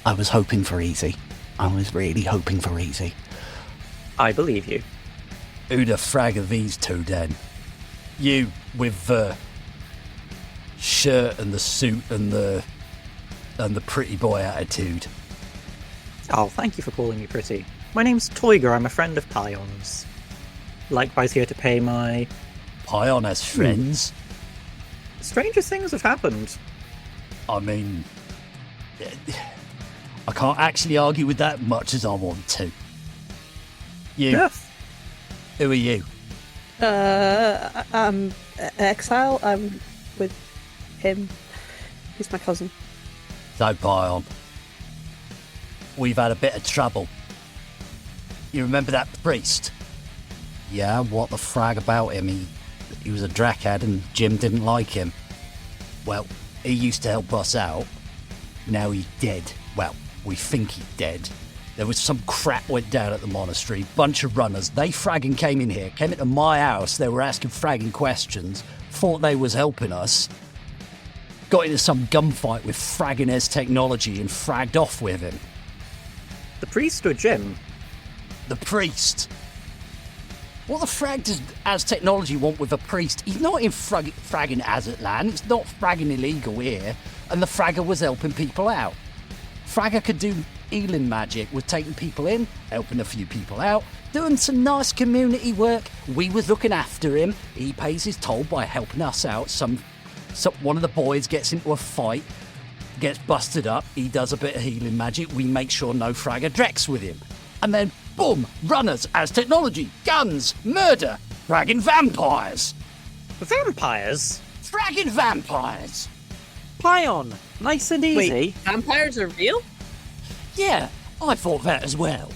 I was hoping for easy. I was really hoping for easy. I believe you. Who the frag are these two then? You with the shirt and the suit and the pretty boy attitude. Oh, thank you for calling me pretty. My name's Toyger, I'm a friend of Paeon's. Likewise here to pay my... Paeon has friends? Stranger things have happened. I mean... I can't actually argue with that much as I want to. You. Yes. Who are you? I'm Exile. I'm with him. He's my cousin. So, Paeon, we've had a bit of trouble. You remember that priest? Yeah, what the frag about him? He was a drakad and Jim didn't like him. Well, he used to help us out. Now he's dead. Well, we think he's dead. There was some crap went down at the monastery. Bunch of runners. They fragging came in here. Came into my house. They were asking fragging questions. Thought they was helping us. Got into some gunfight with fragging as technology and fragged off with him. The priest or Jim? The priest. What the frag does as technology want with a priest? He's not in fragging Azet land. It's not fragging illegal here. And the fragger was helping people out. Fragger could do healing magic with taking people in, helping a few people out, doing some nice community work. We was looking after him. He pays his toll by helping us out. One of the boys gets into a fight, gets busted up. He does a bit of healing magic. We make sure no fragger drex with him. And then, boom, runners as technology, guns, murder, fragging vampires. Vampires? Fragging vampires. Paeon, nice and easy. Wait, vampires are real? Yeah, I thought that as well.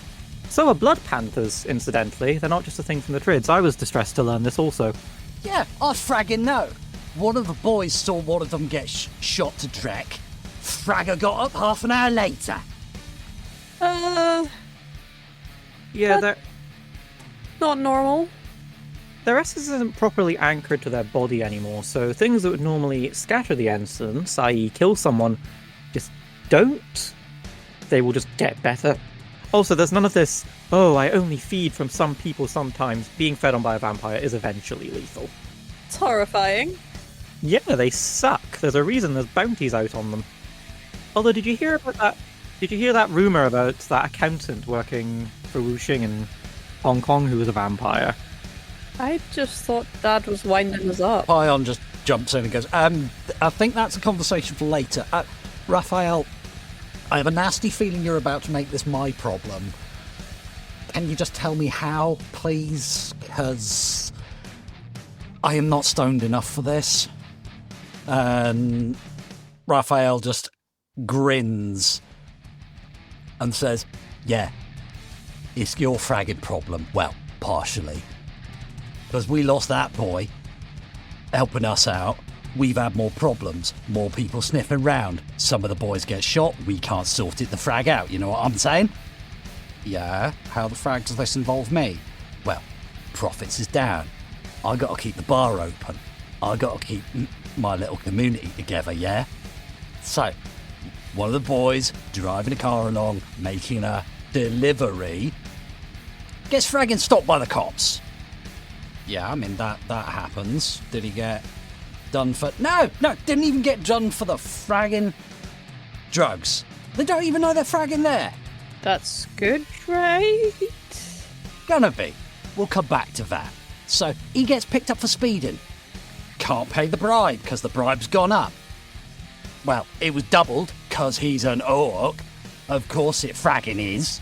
So are blood panthers, incidentally. They're not just a thing from the Trids. I was distressed to learn this also. Yeah, I fragging know. One of the boys saw one of them get shot to Drek. Fragger got up half an hour later. Yeah, they're... Not normal. Their essence isn't properly anchored to their body anymore, so things that would normally scatter the essence, i.e. kill someone, just don't. They will just get better. Also, there's none of this, oh, I only feed from some people sometimes. Being fed on by a vampire is eventually lethal. It's horrifying. Yeah, they suck. There's a reason there's bounties out on them. Although, did you hear about that? Did you hear that rumor about that accountant working for Wuxing in Hong Kong who was a vampire? I just thought Dad was winding us up. Paeon just jumps in and goes, I think that's a conversation for later. Raphael, I have a nasty feeling you're about to make this my problem. Can you just tell me how, please? Because I am not stoned enough for this. And Raphael just grins and says, yeah, it's your fragging problem. Well, partially. Because we lost that boy helping us out. We've had more problems, more people sniffing round. Some of the boys get shot. We can't sort it the frag out. You know what I'm saying? Yeah, how the frag does this involve me? Well, profits is down. I got to keep the bar open. I got to keep my little community together, yeah? So, one of the boys driving a car along, making a delivery, gets fragging stopped by the cops. Yeah, I mean, that happens. Did he get done for... No, didn't even get done for the fragging drugs. They don't even know they're fragging there. That's good, right? Gonna be. We'll come back to that. So, he gets picked up for speeding. Can't pay the bribe, because the bribe's gone up. Well, it was doubled, because he's an orc. Of course it fragging is.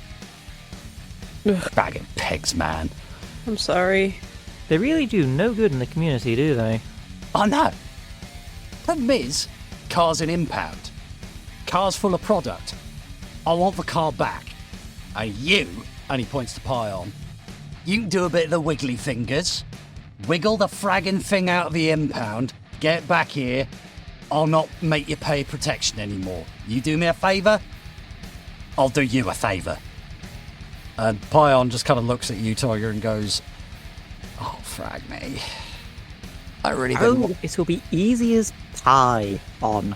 Fragging pegs, man. I'm sorry. They really do no good in the community, do they? I know. Problem is, car's in impound. Car's full of product. I want the car back. And you, and he points to Paeon, you can do a bit of the wiggly fingers. Wiggle the fragging thing out of the impound. Get back here. I'll not make you pay protection anymore. You do me a favour, I'll do you a favour. And Paeon just kind of looks at you, Toyger, and goes, oh, frag me. I really didn't. Oh, it'll be easy as pie on.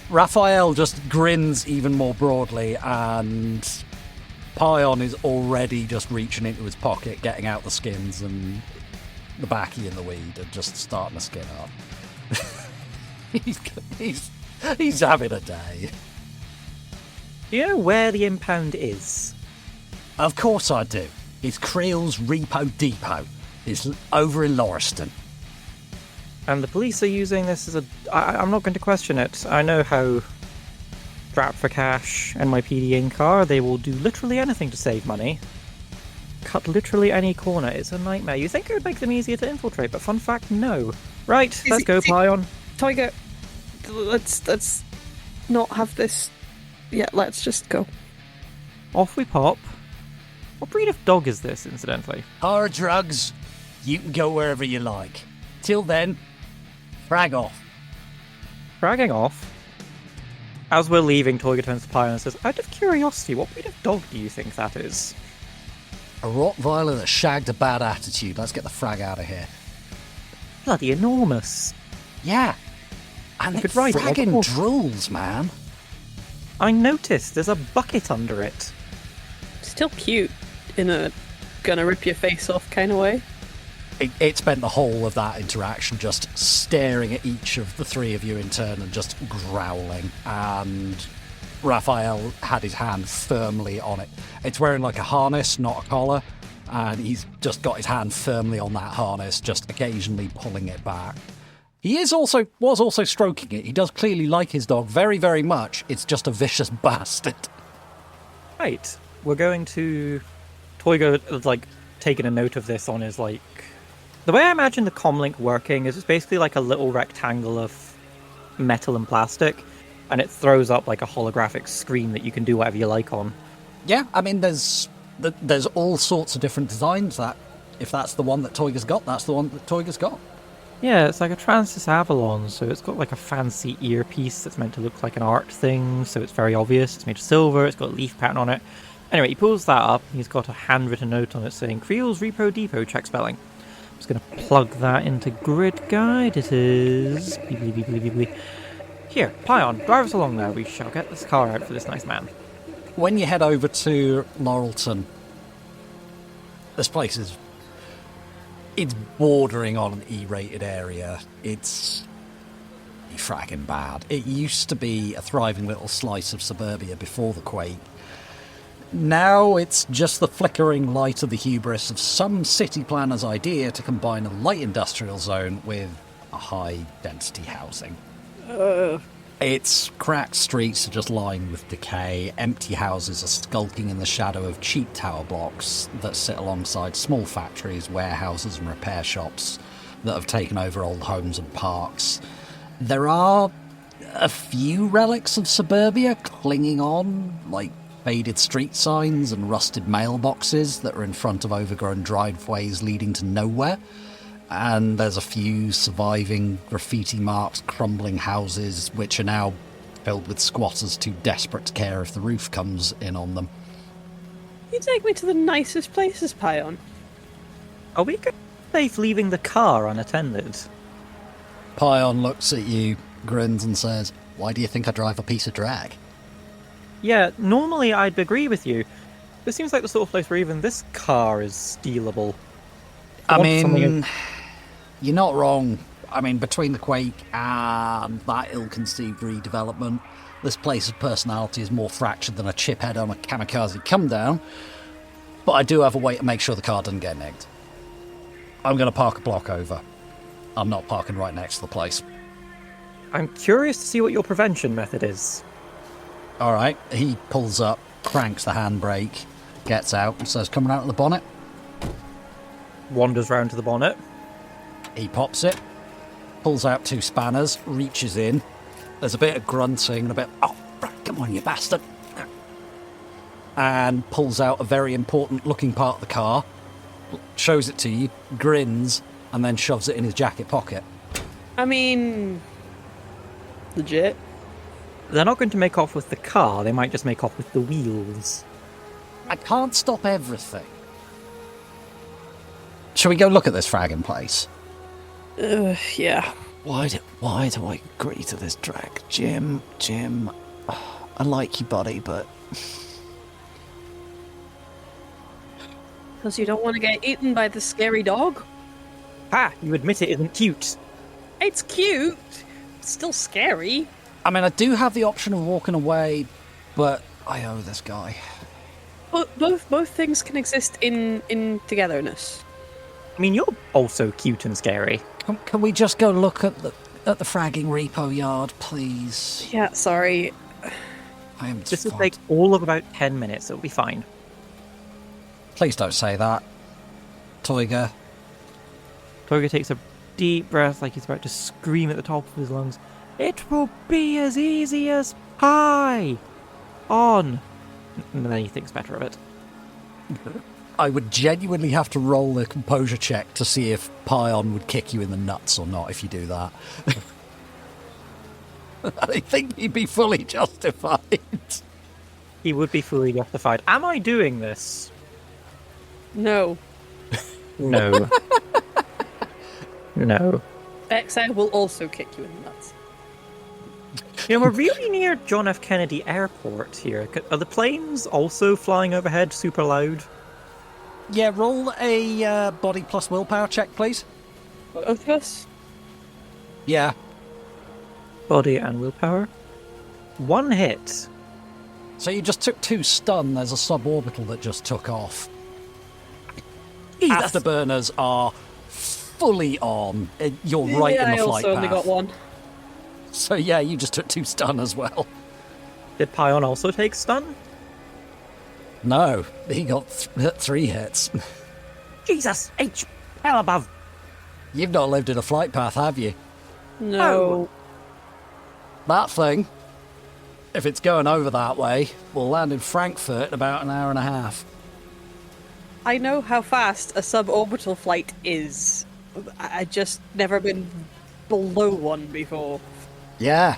Raphael just grins even more broadly, and Paeon is already just reaching into his pocket, getting out the skins and the backy and the weed, and just starting to skin up. he's having a day. Do you know where the impound is? Of course I do. It's Creel's Repo Depot. It's over in Lauriston. And the police are using this as a... I'm not going to question it. I know how strapped for cash, NYPD in car, they will do literally anything to save money. Cut literally any corner. It's a nightmare. You think it would make them easier to infiltrate, but fun fact, no. Right, let's go, Paeon. Toyger, let's not have this yet. Let's just go. Off we pop. What breed of dog is this, incidentally? Hard drugs. You can go wherever you like. Till then, frag off. Fragging off. As we're leaving, Toyger turns to Paeon and says, out of curiosity, what breed of dog do you think that is? A Rottweiler that shagged a bad attitude. Let's get the frag out of here. Bloody enormous. Yeah. And You it could ride it like a fragging horse. drools, man. I noticed there's a bucket under it. Still cute in a gonna rip your face off kind of way. It spent the whole of that interaction just staring at each of the three of you in turn and just growling. And Raphael had his hand firmly on it. It's wearing like a harness, not a collar. And he's just got his hand firmly on that harness, just occasionally pulling it back. He was also stroking it. He does clearly like his dog very, very much. It's just a vicious bastard. Right. We're going to... Toyger, like, taking a note of this on his, like... The way I imagine the comlink working is it's basically like a little rectangle of metal and plastic, and it throws up like a holographic screen that you can do whatever you like on. Yeah, I mean, there's all sorts of different designs that, if that's the one that Toyger's got, that's the one that Toyger's got. Yeah, it's like a Transys Avalon, so it's got like a fancy earpiece that's meant to look like an art thing, so it's very obvious. It's made of silver, it's got a leaf pattern on it. Anyway, he pulls that up, he's got a handwritten note on it saying, Creel's Repo Depot, check spelling. I'm just going to plug that into Grid Guide. It is... Here, Paeon, drive us along there. We shall get this car out for this nice man. When you head over to Laurelton, this place is... It's bordering on an E-rated area. It's fragging bad. It used to be a thriving little slice of suburbia before the quake. Now it's just the flickering light of the hubris of some city planner's idea to combine a light industrial zone with a high-density housing. Its cracked streets are just lined with decay. Empty houses are skulking in the shadow of cheap tower blocks that sit alongside small factories, warehouses and repair shops that have taken over old homes and parks. There are a few relics of suburbia clinging on, like faded street signs and rusted mailboxes that are in front of overgrown driveways leading to nowhere. And there's a few surviving graffiti-marked, crumbling houses which are now filled with squatters too desperate to care if the roof comes in on them. You take me to the nicest places, Paeon. Are we safe leaving the car unattended? Paeon looks at you, grins and says, "Why do you think I drive a piece of drag?" Yeah, normally I'd agree with you. This seems like the sort of place where even this car is stealable. I mean, you're not wrong. I mean, between the quake and that ill-conceived redevelopment, this place's personality is more fractured than a chip head on a kamikaze come-down. But I do have a way to make sure the car doesn't get nicked. I'm going to park a block over. I'm not parking right next to the place. I'm curious to see what your prevention method is. All right, he pulls up, cranks the handbrake, gets out and says, coming out of the bonnet. Wanders round to the bonnet. He pops it, pulls out 2 spanners, reaches in. There's a bit of grunting and a bit, oh, come on, you bastard. And pulls out a very important looking part of the car, shows it to you, grins, and then shoves it in his jacket pocket. I mean, legit. They're not going to make off with the car, they might just make off with the wheels. I can't stop everything. Shall we go look at this fragging place? Yeah. Why do I agree to this drag? Jim, I like you, buddy, but... Because you don't want to get eaten by the scary dog? Ha! You admit it isn't cute. It's cute. It's still scary. I mean, I do have the option of walking away, but I owe this guy. But both things can exist in togetherness. I mean, you're also cute and scary. Can we just go look at the fragging repo yard, please? Yeah, sorry. I am This will take all of about 10 minutes, it'll be fine. Please don't say that. Toyger. Toyger takes a deep breath like he's about to scream at the top of his lungs. It will be as easy as pie! On! And then he thinks better of it. I would genuinely have to roll a composure check to see if Paeon would kick you in the nuts or not if you do that. I think he'd be fully justified. He would be fully justified. Am I doing this? No. No. No. XI will also kick you in the nuts. You know, we're really near John F. Kennedy Airport here. Are the planes also flying overhead super loud? Yeah, roll a body plus willpower check, please. Both of us? Yeah. Body and willpower. 1 hit. So you just took 2 stun. There's a suborbital that just took off. Jesus. Afterburners are fully on. You're right in the flight I also only path. got 1. So yeah, you just took 2 stun as well. Did Paeon also take stun? No, he got 3 hits. Jesus! H! Hell above! You've not lived in a flight path, have you? No. That thing, if it's going over that way, will land in Frankfurt in about an hour and a half. I know how fast a suborbital flight is. I just never been below one before. Yeah.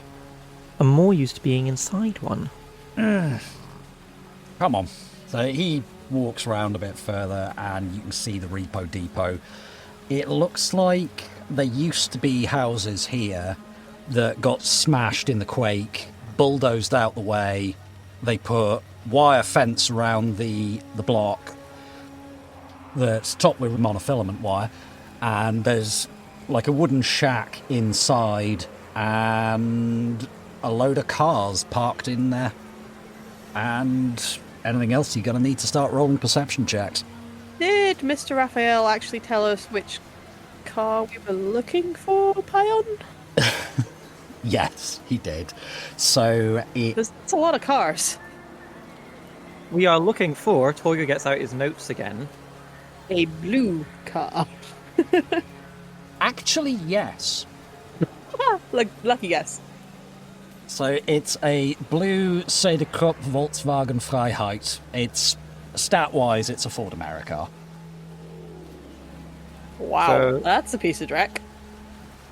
I'm more used to being inside one. Come on. So he walks around a bit further and you can see the repo depot. It looks like there used to be houses here that got smashed in the quake, bulldozed out the way. They put wire fence around the block that's topped with monofilament wire, and there's like a wooden shack inside and a load of cars parked in there. And anything else, you're going to need to start rolling perception checks. Did Mr. Raphael actually tell us which car we were looking for, Paeon? Yes, he did. So There's a lot of cars. We are looking for... Toyger gets out his notes again. A blue car. actually, yes. Lucky guess. So it's a blue Cedekrupp Volkswagen Freiheit. It's stat-wise, it's a Ford America. Wow, So- that's a piece of dreck.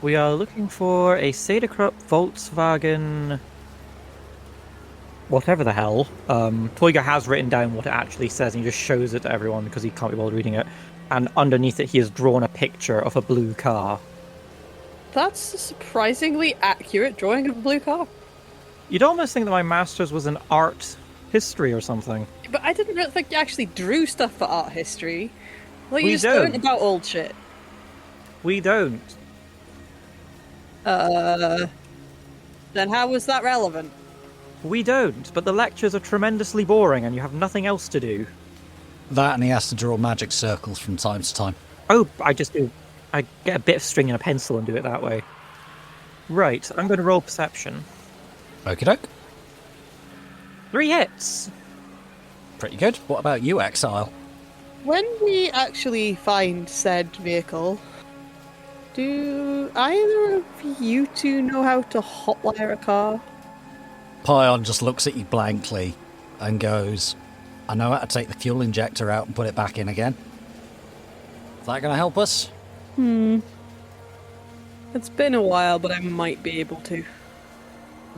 We are looking for a Cedekrupp Volkswagen... whatever the hell. Toyger has written down what it actually says, and he just shows it to everyone because he can't be bothered reading it. And underneath it, he has drawn a picture of a blue car. That's a surprisingly accurate drawing of a blue car. You'd almost think that my master's was in art history or something. But I didn't really think you actually drew stuff for art history. Like, you We just learned don't. about old shit. We don't. Then how was that relevant? We don't, but the lectures are tremendously boring and you have nothing else to do. That, and he has to draw magic circles from time to time. Oh, I just do. I get a bit of string and a pencil and do it that way. Right, I'm going to roll perception. Okie doke. 3 hits! pretty good. What about you, Exile? When we actually find said vehicle, do either of you two know how to hotwire a car? Paeon just looks at you blankly and goes, I know how to take the fuel injector out and put it back in again. Is that going to help us? It's been a while, but I might be able to.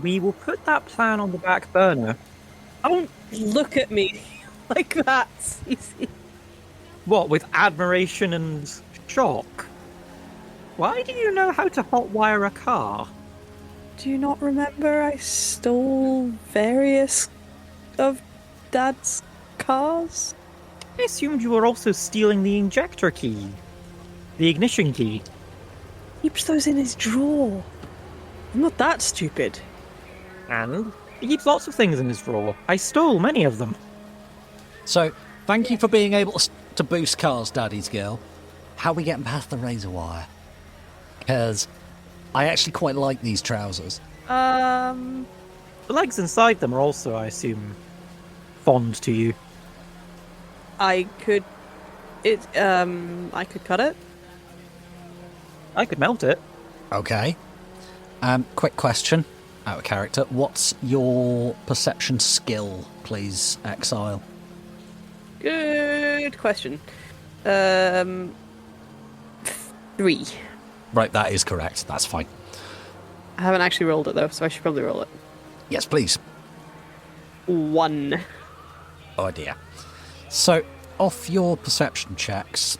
We will put that plan on the back burner. Don't look at me like that, Cece. What, with admiration and shock? Why do you know how to hotwire a car? Do you not remember I stole various of Dad's cars? I assumed you were also stealing the injector key. The ignition key. Keeps those in his drawer. I'm not that stupid. And he keeps lots of things in his drawer. I stole many of them. So, thank you for being able to boost cars, Daddy's girl. How are we getting past the razor wire? Because I actually quite like these trousers. The legs inside them are also, I assume, fond to you. I could cut it. I could melt it. Okay. Quick question, out of character. What's your perception skill, please, Exile? Good question. 3. Right, that is correct. That's fine. I haven't actually rolled it though, so I should probably roll it. Yes, please. 1. Oh dear. So, off your perception checks,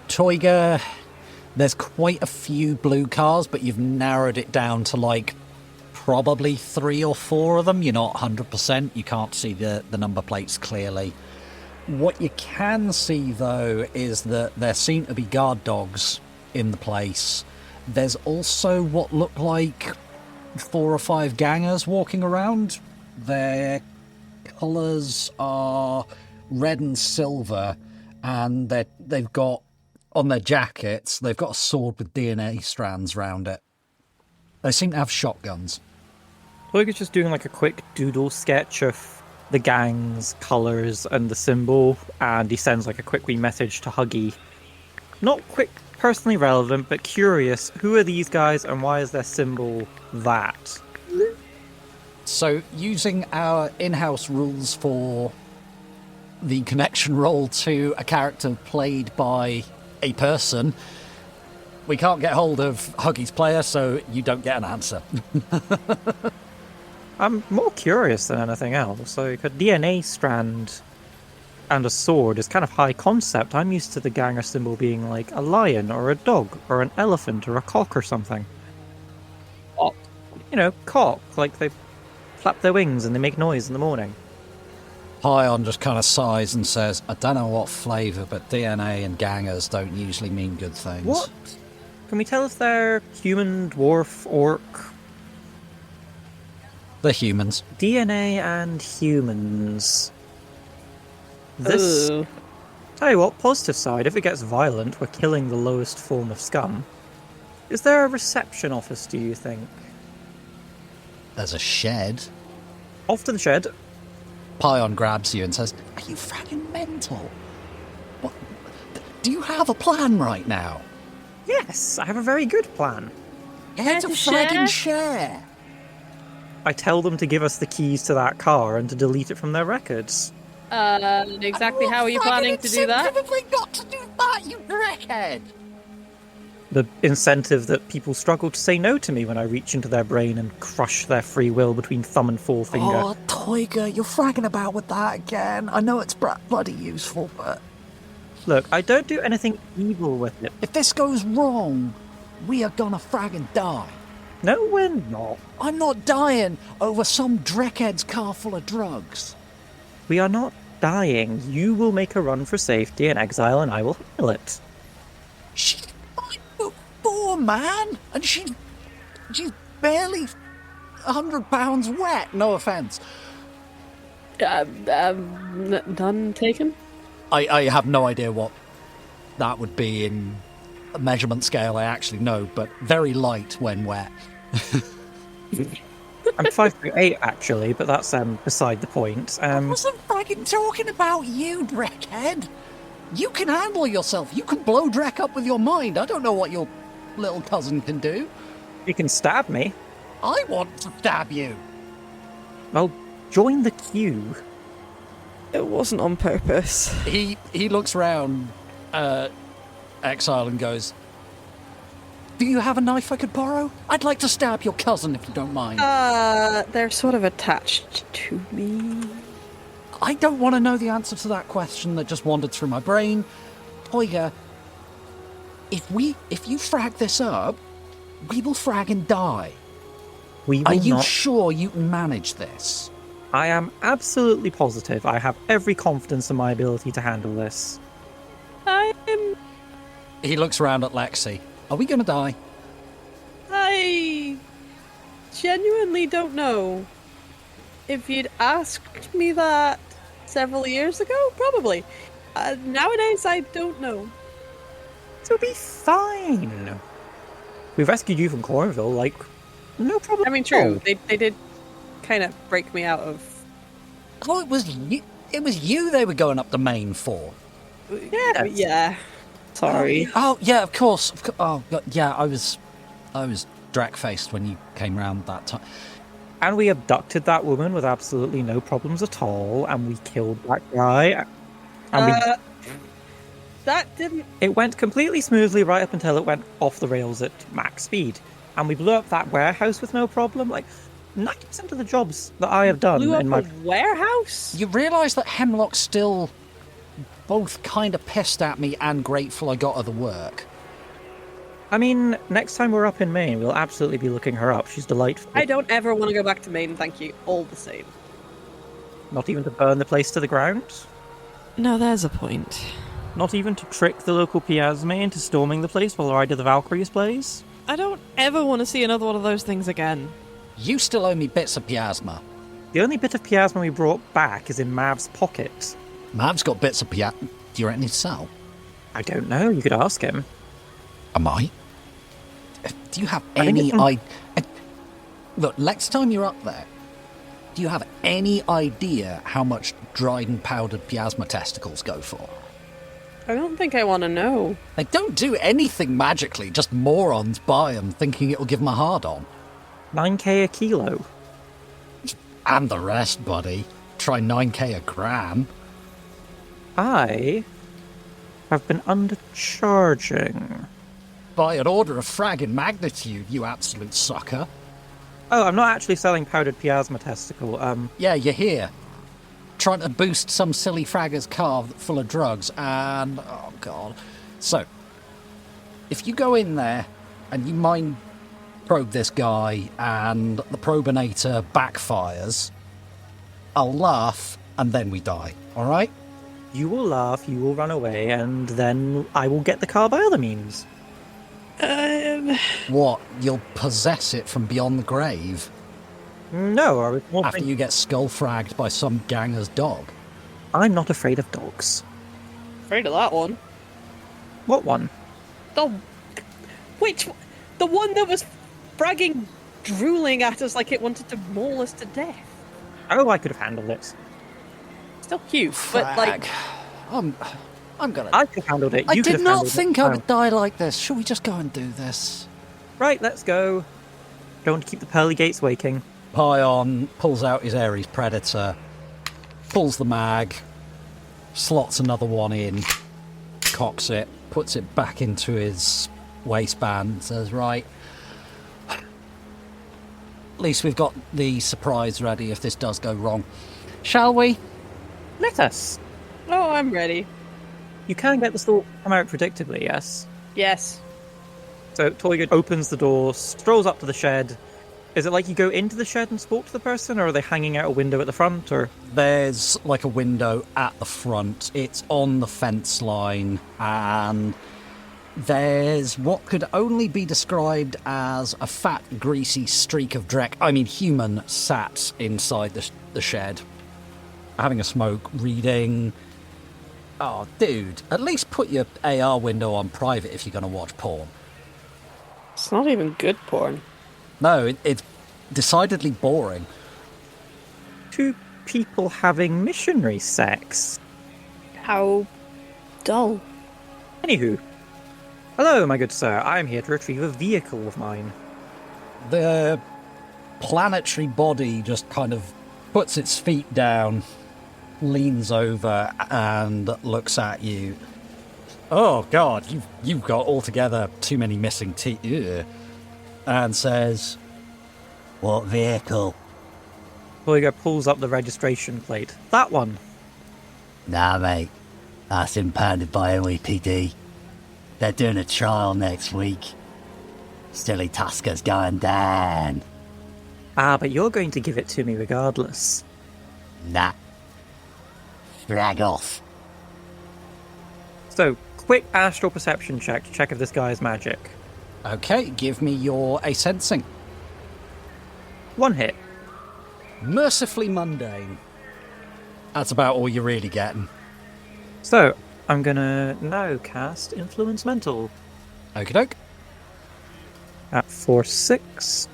Toyger, there's quite a few blue cars, but you've narrowed it down to like probably 3 or 4 of them. You're not 100%. You can't see the number plates clearly. What you can see, though, is that there seem to be guard dogs in the place. There's also what look like 4 or 5 gangers walking around. Their colours are red and silver, and they've got, on their jackets, they've got a sword with DNA strands round it. They seem to have shotguns. Toyger's just doing like a quick doodle sketch of the gang's colours and the symbol, and he sends like a quick wee message to Huggy. Not quick, personally relevant, but curious. Who are these guys and why is their symbol that? So, using our in-house rules for the connection roll to a character played by a person, we can't get hold of Huggy's player, so you don't get an answer. I'm more curious than anything else. Like, a DNA strand and a sword is kind of high concept. I'm used to the ganger symbol being like a lion or a dog or an elephant or a cock or something. Cock. You know, cock. Like they flap their wings and they make noise in the morning. Paeon just kind of sighs and says, I don't know what flavour, but DNA and gangers don't usually mean good things. What? Can we tell if they're human, dwarf, orc? They're humans. DNA and humans. This... Ooh. Tell you what, positive side, if it gets violent, we're killing the lowest form of scum. Is there a reception office, do you think? There's a shed. Off to the shed. Paeon grabs you and says, are you fragging mental? What? Do you have a plan right now? Yes, I have a very good plan. Get a fragging share. I tell them to give us the keys to that car and to delete it from their records. Exactly how are you planning to do that? Probably not to do that, you wreckhead. The incentive that people struggle to say no to me when I reach into their brain and crush their free will between thumb and forefinger. Oh, Toyger, you're fragging about with that again. I know it's bloody useful, but... Look, I don't do anything evil with it. if this goes wrong, we are gonna fragging die. No, we're not. I'm not dying over some dreckhead's car full of drugs. We are not dying. You will make a run for safety and exile and I will handle it. She's 5'4", man, and she's barely 100 pounds wet. No offence. None taken? I have no idea what that would be in a measurement scale. I actually know, but very light when wet. I'm 5'8", actually, but that's beside the point. I wasn't fragging talking about you, Dreckhead. You can handle yourself. You can blow Drek up with your mind. I don't know what your little cousin can do. You can stab me. I want to stab you. Well, join the queue. It wasn't on purpose. He looks round, Exile, and goes, "Do you have a knife I could borrow? I'd like to stab your cousin if you don't mind." They're sort of attached to me. I don't want to know the answer to that question that just wandered through my brain. Toyger, if you frag this up, we will frag and die. Are you sure you can manage this? I am absolutely positive. I have every confidence in my ability to handle this. He looks around at Lexi. Are we going to die? I genuinely don't know. If you'd asked me that several years ago, probably. Nowadays, I don't know. It'll be fine. We rescued you from Cornville, like, no problem. I mean, true. They did kind of break me out of... Oh, it was you they were going up the main for. Yeah. Sorry. Oh, yeah, of course. Oh, God, yeah, I was Drac-faced when you came round that time. And we abducted that woman with absolutely no problems at all, and we killed that guy. And that didn't... It went completely smoothly right up until it went off the rails at max speed. And we blew up that warehouse with no problem. Like, 90% of the jobs that I have done blew up in my... a warehouse? You realise that Hemlock's still both kind of pissed at me and grateful I got her the work. I mean, next time we're up in Maine, we'll absolutely be looking her up. She's delightful. I don't ever want to go back to Maine, thank you. All the same. Not even to burn the place to the ground? No, there's a point. Not even to trick the local Piasme into storming the place while Ride of the Valkyries plays? I don't ever want to see another one of those things again. You still owe me bits of Piasma. The only bit of Piasma we brought back is in Mav's pocket. Mav's got bits of Piasma. Do you reckon he'd sell? I don't know. You could ask him. Am I? Do you have any idea? Look, next time you're up there, do you have any idea how much dried and powdered Piasma testicles go for? I don't think I want to know. They don't do anything magically, just morons buy them thinking it'll give them a hard-on. 9k a kilo. And the rest, buddy. Try 9k a gram. I have been undercharging. By an order of fragging magnitude, you absolute sucker. Oh, I'm not actually selling powdered Piasma testicle. Yeah, you're here. Trying to boost some silly fragger's car full of drugs, and... oh, God. So, if you go in there, and you mind probe this guy, and the probinator backfires, I'll laugh, and then we die, alright? You will laugh, you will run away, and then I will get the car by other means. What? You'll possess it from beyond the grave? No, I was more After you get skull-fragged by some ganger's dog? I'm not afraid of dogs. Afraid of that one. What one? Which one? The one that was fragging, drooling at us like it wanted to maul us to death. Oh, I could have handled it. Still cute, but like... I'm gonna... I could have handled it. I You could did have not handled think it. I would die like this. Shall we just go and do this? Right, let's go. Don't want to keep the pearly gates waking. Paeon pulls out his Ares Predator, pulls the mag, slots another one in, cocks it, puts it back into his waistband, says, right, at least we've got the surprise ready if this does go wrong. Shall we? Let us. Oh, I'm ready. You can get the store to come out predictably, yes? Yes. So Toyger opens the door, strolls up to the shed. Is it like you go into the shed and spoke to the person, or are they hanging out a window at the front, or...? There's like a window at the front. It's on the fence line, and there's what could only be described as a fat, greasy streak of human, sat inside the shed, having a smoke, reading. Oh, dude, at least put your AR window on private if you're going to watch porn. It's not even good porn. No, decidedly boring. Two people having missionary sex. How dull. Anywho. Hello, my good sir. I am here to retrieve a vehicle of mine. The planetary body just kind of puts its feet down, leans over, and looks at you. Oh, God, you've got altogether too many missing teeth. Ugh. And says, "What vehicle?" Toyger pulls up the registration plate. That one. Nah, mate. That's impounded by NYPD. They're doing a trial next week. Stilly Tasker's going down. But you're going to give it to me regardless. Nah. Drag off. So, quick astral perception check to check if this guy is magic. Okay, give me your sensing. 1 hit. Mercifully mundane. That's about all you're really getting. So, I'm gonna now cast Influence Mental. Okie doke. For 6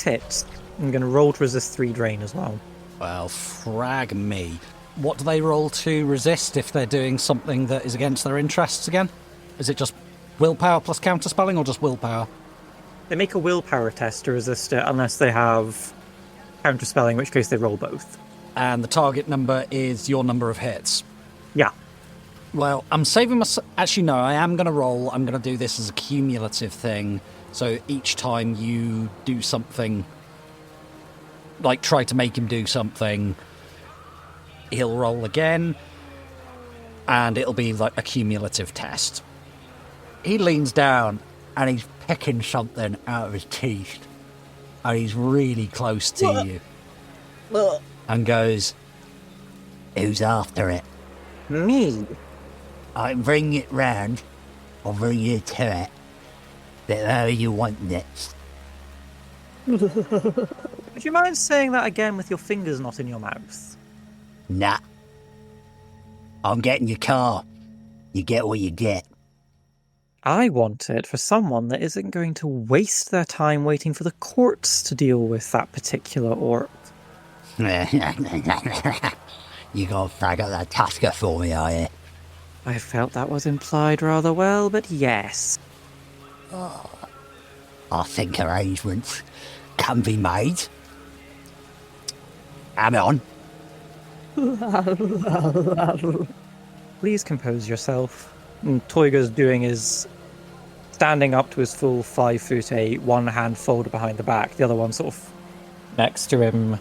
hits. I'm gonna roll to resist 3 drain as well. Well, frag me. What do they roll to resist if they're doing something that is against their interests again? Is it just willpower plus counterspelling, or just willpower? They make a willpower test to resist it unless they have counterspelling, in which case they roll both. And the target number is your number of hits. Yeah. Well, I'm saving myself. Actually, no, I am going to roll. I'm going to do this as a cumulative thing. So each time you do something, like try to make him do something, he'll roll again, and it'll be like a cumulative test. He leans down and he's picking something out of his teeth. And he's really close to you. And goes, "Who's after it?" Me. I can bring it round. I'll bring you to it. But how you want next? Would you mind saying that again with your fingers not in your mouth? Nah. I'm getting your car. You get what you get. I want it for someone that isn't going to waste their time waiting for the courts to deal with that particular orc. You gonna frag up that Tasker for me, are you? I felt that was implied rather well, but yes. I think arrangements can be made. Am I on? Please compose yourself. And Toyger's doing is standing up to his full 5'8", one hand folded behind the back, the other one sort of next to him.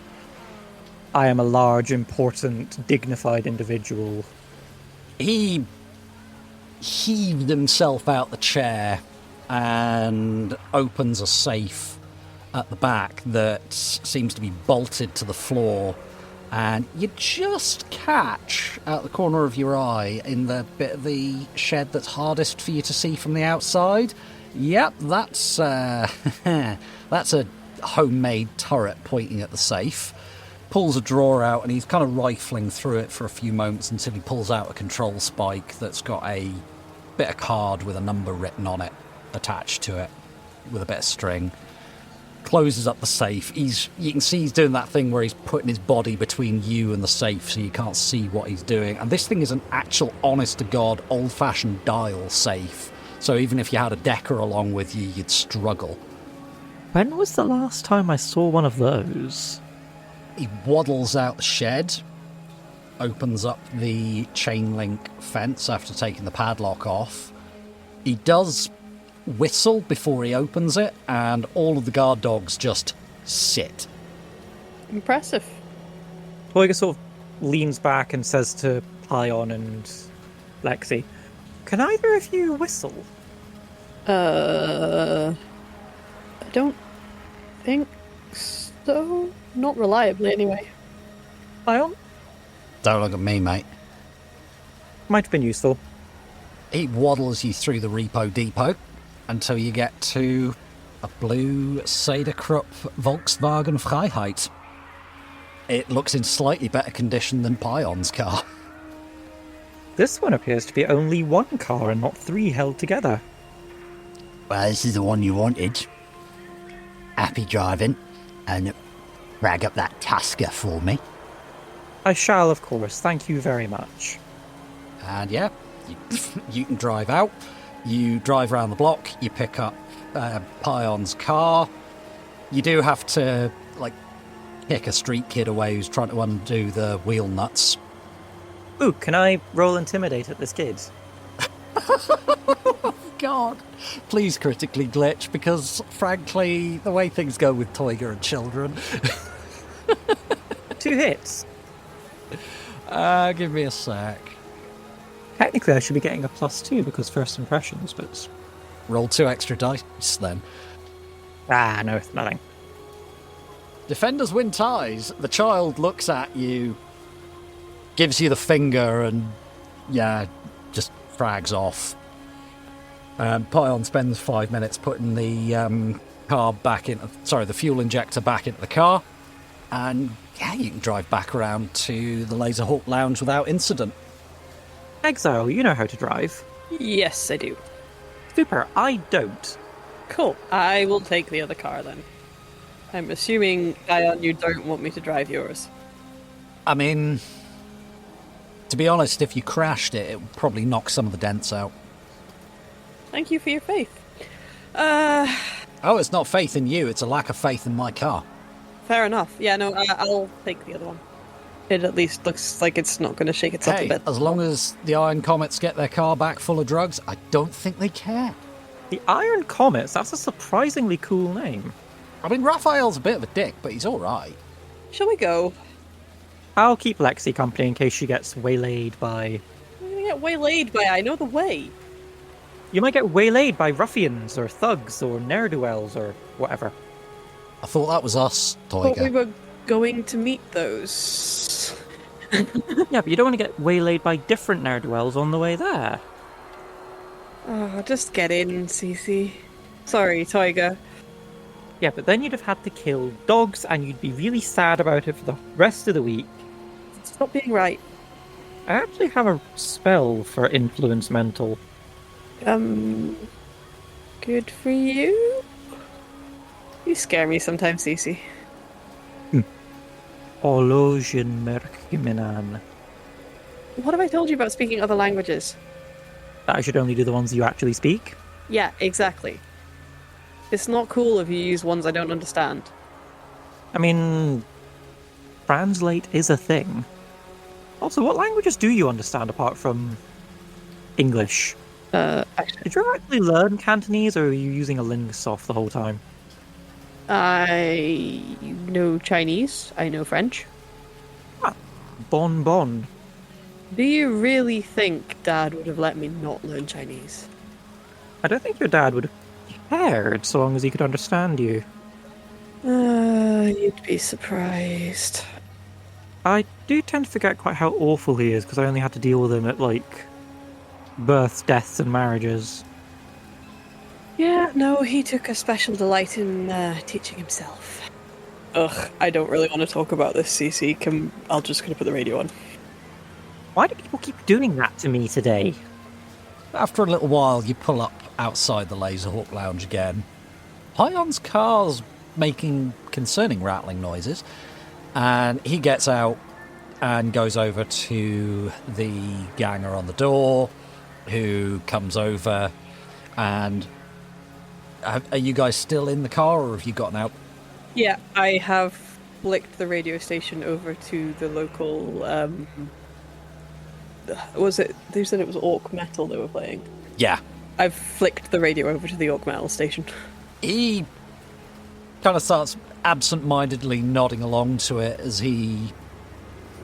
I am a large, important, dignified individual. He heaved himself out the chair and opens a safe at the back that seems to be bolted to the floor, and you just catch out the corner of your eye in the bit of the shed that's hardest for you to see from the outside. Yep, that's that's a homemade turret pointing at the safe. Pulls a drawer out and he's kind of rifling through it for a few moments until he pulls out a control spike that's got a bit of card with a number written on it attached to it with a bit of string. Closes up the safe. You can see he's doing that thing where he's putting his body between you and the safe so you can't see what he's doing. And this thing is an actual honest-to-God old-fashioned dial safe. So even if you had a decker along with you, you'd struggle. When was the last time I saw one of those? He waddles out the shed, opens up the chain link fence after taking the padlock off. He does whistle before he opens it, and all of the guard dogs just sit. Impressive. Toyger sort of leans back and says to Paeon and Lexi, "Can either of you whistle?" I don't think so. Not reliably, anyway. Paeon? Don't look at me, mate. Might have been useful. He waddles you through the repo depot until you get to a blue Cederkrupp Volkswagen Freiheit. It looks in slightly better condition than Paeon's car. This one appears to be only one car and not 3 held together. Well, this is the one you wanted. Happy driving. and drag up that tusker for me. I shall, of course. Thank you very much. And yeah, you can drive out. You drive around the block. You pick up Paeon's car. You do have to, like, kick a street kid away who's trying to undo the wheel nuts. Ooh, can I roll Intimidate at this kid? God, please critically glitch, because frankly, the way things go with Toyger and children. 2 hits. Give me a sec. Technically, I should be getting a +2 because first impressions, but... Roll 2 extra dice, then. No, nothing. Defenders win ties. The child looks at you, gives you the finger, and yeah, just frags off. Paeon spends 5 minutes putting the car back in. Sorry, the fuel injector back into the car, and yeah, you can drive back around to the Laserhawk Lounge without incident. Exile, you know how to drive. Yes, I do. Super, I don't. Cool. I will take the other car then. I'm assuming, Paeon, you don't want me to drive yours. I mean, to be honest, if you crashed it, it would probably knock some of the dents out. Thank you for your faith. Oh, it's not faith in you, it's a lack of faith in my car. Fair enough. Yeah, no, I'll take the other one. It at least looks like it's not going to shake itself a bit. As long as the Iron Comets get their car back full of drugs, I don't think they care. The Iron Comets, that's a surprisingly cool name. I mean, Raphael's a bit of a dick, but he's alright. Shall we go? I'll keep Lexi company in case she gets waylaid by... I'm going to get waylaid by I know the way. You might get waylaid by ruffians, or thugs, or ne'er-do-wells, or whatever. I thought that was us, Toyger. But we were going to meet those. Yeah, but you don't want to get waylaid by different ne'er-do-wells on the way there. Oh, just get in, Cece. Sorry, Toyger. Yeah, but then you'd have had to kill dogs, and you'd be really sad about it for the rest of the week. Stop being right. I actually have a spell for influence mental. Good for you? You scare me sometimes, Cece. Ologian Merkiminan. What have I told you about speaking other languages? That I should only do the ones you actually speak? Yeah, exactly. It's not cool if you use ones I don't understand. I mean, translate is a thing. Also, what languages do you understand apart from English? Actually, Did you actually learn Cantonese, or are you using a Lingusoft the whole time? I know Chinese. I know French. Bon bon. Do you really think Dad would have let me not learn Chinese? I don't think your dad would have cared so long as he could understand you. You'd be surprised. I do tend to forget quite how awful he is, because I only had to deal with him at, like, births, deaths, and marriages. Yeah, no, he took a special delight in teaching himself. Ugh, I don't really want to talk about this, Cece. I'll just gonna put the radio on. Why do people keep doing that to me today? After a little while, you pull up outside the Laserhawk Lounge again. Paeon's car's making concerning rattling noises, and he gets out and goes over to the ganger on the door, who comes over, and... Are you guys still in the car, or have you gotten out? Yeah, I have flicked the radio station over to the local, was it, they said it was Orc Metal they were playing? Yeah. I've flicked the radio over to the Orc Metal station. He kind of starts absent-mindedly nodding along to it as he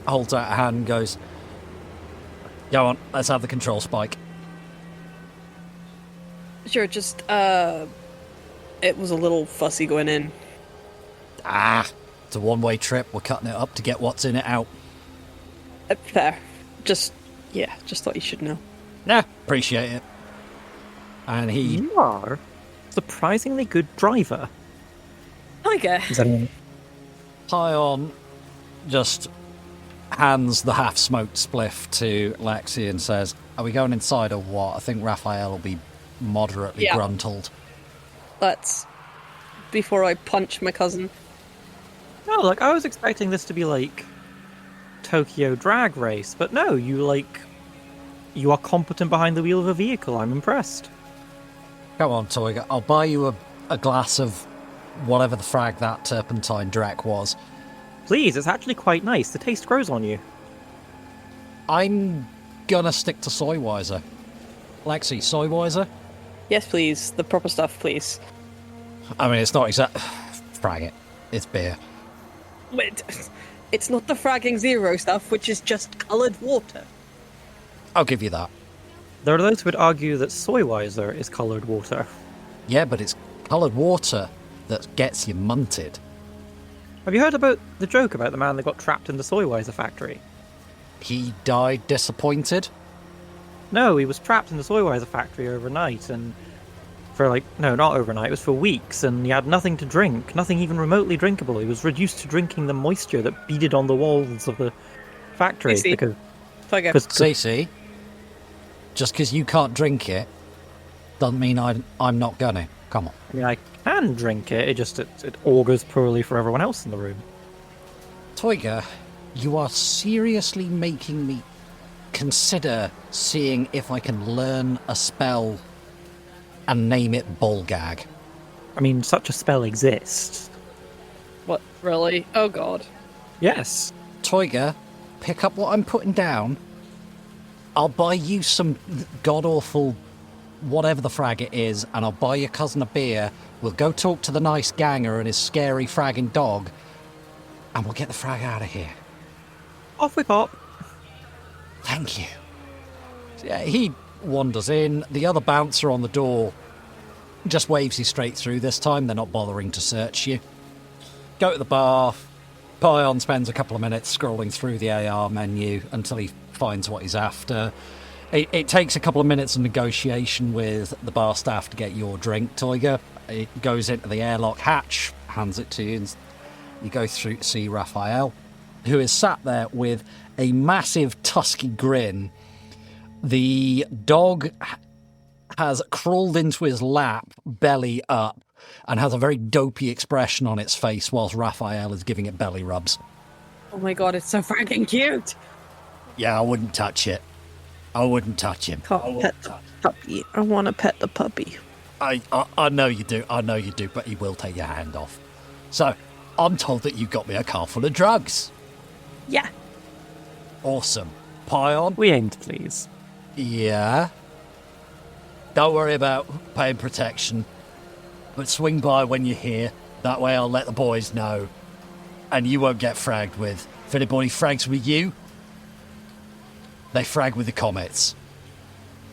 holds out a hand and goes, "Go on, let's have the control spike." Sure, just, it was a little fussy going in. It's a one-way trip. We're cutting it up to get what's in it out. Fair. Just thought you should know. Nah, appreciate it. And he... You are a surprisingly good driver. Toyger. Paeon just hands the half-smoked spliff to Lexi and says, "Are we going inside or what? I think Raphael will be moderately gruntled." Let's... Before I punch my cousin. No, like, I was expecting this to be like Tokyo Drag Race, but no, you are competent behind the wheel of a vehicle. I'm impressed. Come on, Toyger. I'll buy you a glass of whatever the frag that turpentine Drek was. Please, it's actually quite nice. The taste grows on you. I'm gonna stick to Soywiser. Lexi, Soywiser? Yes, please. The proper stuff, please. I mean, it's not exact... Frag it. It's beer. Wait, it's not the fragging zero stuff, which is just coloured water. I'll give you that. There are those who would argue that Soywiser is coloured water. Yeah, but it's coloured water that gets you munted. Have you heard about the joke about the man that got trapped in the Soywiser factory? He died disappointed? No, he was trapped in the Soywiser factory overnight, and no, not overnight, it was for weeks, and he had nothing to drink, nothing even remotely drinkable. He was reduced to drinking the moisture that beaded on the walls of the factory. Toyger. Cece, just because you can't drink it, doesn't mean I'm not gonna. Come on. I mean, I can drink it, it augurs poorly for everyone else in the room. Toyger, you are seriously making me consider seeing if I can learn a spell and name it Bolgag. I mean, such a spell exists. What, really? Oh god. Yes. Toyger, pick up what I'm putting down. I'll buy you some god-awful whatever the frag it is, and I'll buy your cousin a beer. We'll go talk to the nice ganger and his scary fragging dog, and we'll get the frag out of here. Off we pop. Thank you. Yeah, he wanders in. The other bouncer on the door just waves you straight through this time. They're not bothering to search you. Go to the bar. Paeon spends a couple of minutes scrolling through the AR menu until he finds what he's after. It takes a couple of minutes of negotiation with the bar staff to get your drink, Toyger. It goes into the airlock hatch, hands it to you, and you go through to see Raphael, who is sat there with a massive tusky grin. The dog has crawled into his lap, belly up, and has a very dopey expression on its face whilst Raphael is giving it belly rubs. Oh my god, it's so fragging cute! Yeah, I wouldn't touch it. I wouldn't touch him. Can't pet the puppy. I want to pet the puppy. I know you do, but he will take your hand off. So, I'm told that you got me a car full of drugs. Yeah. Awesome. Paeon? We aim to please. Yeah? Don't worry about paying protection, but swing by when you're here. That way I'll let the boys know, and you won't get fragged with. If anybody frags with you, they frag with the comets.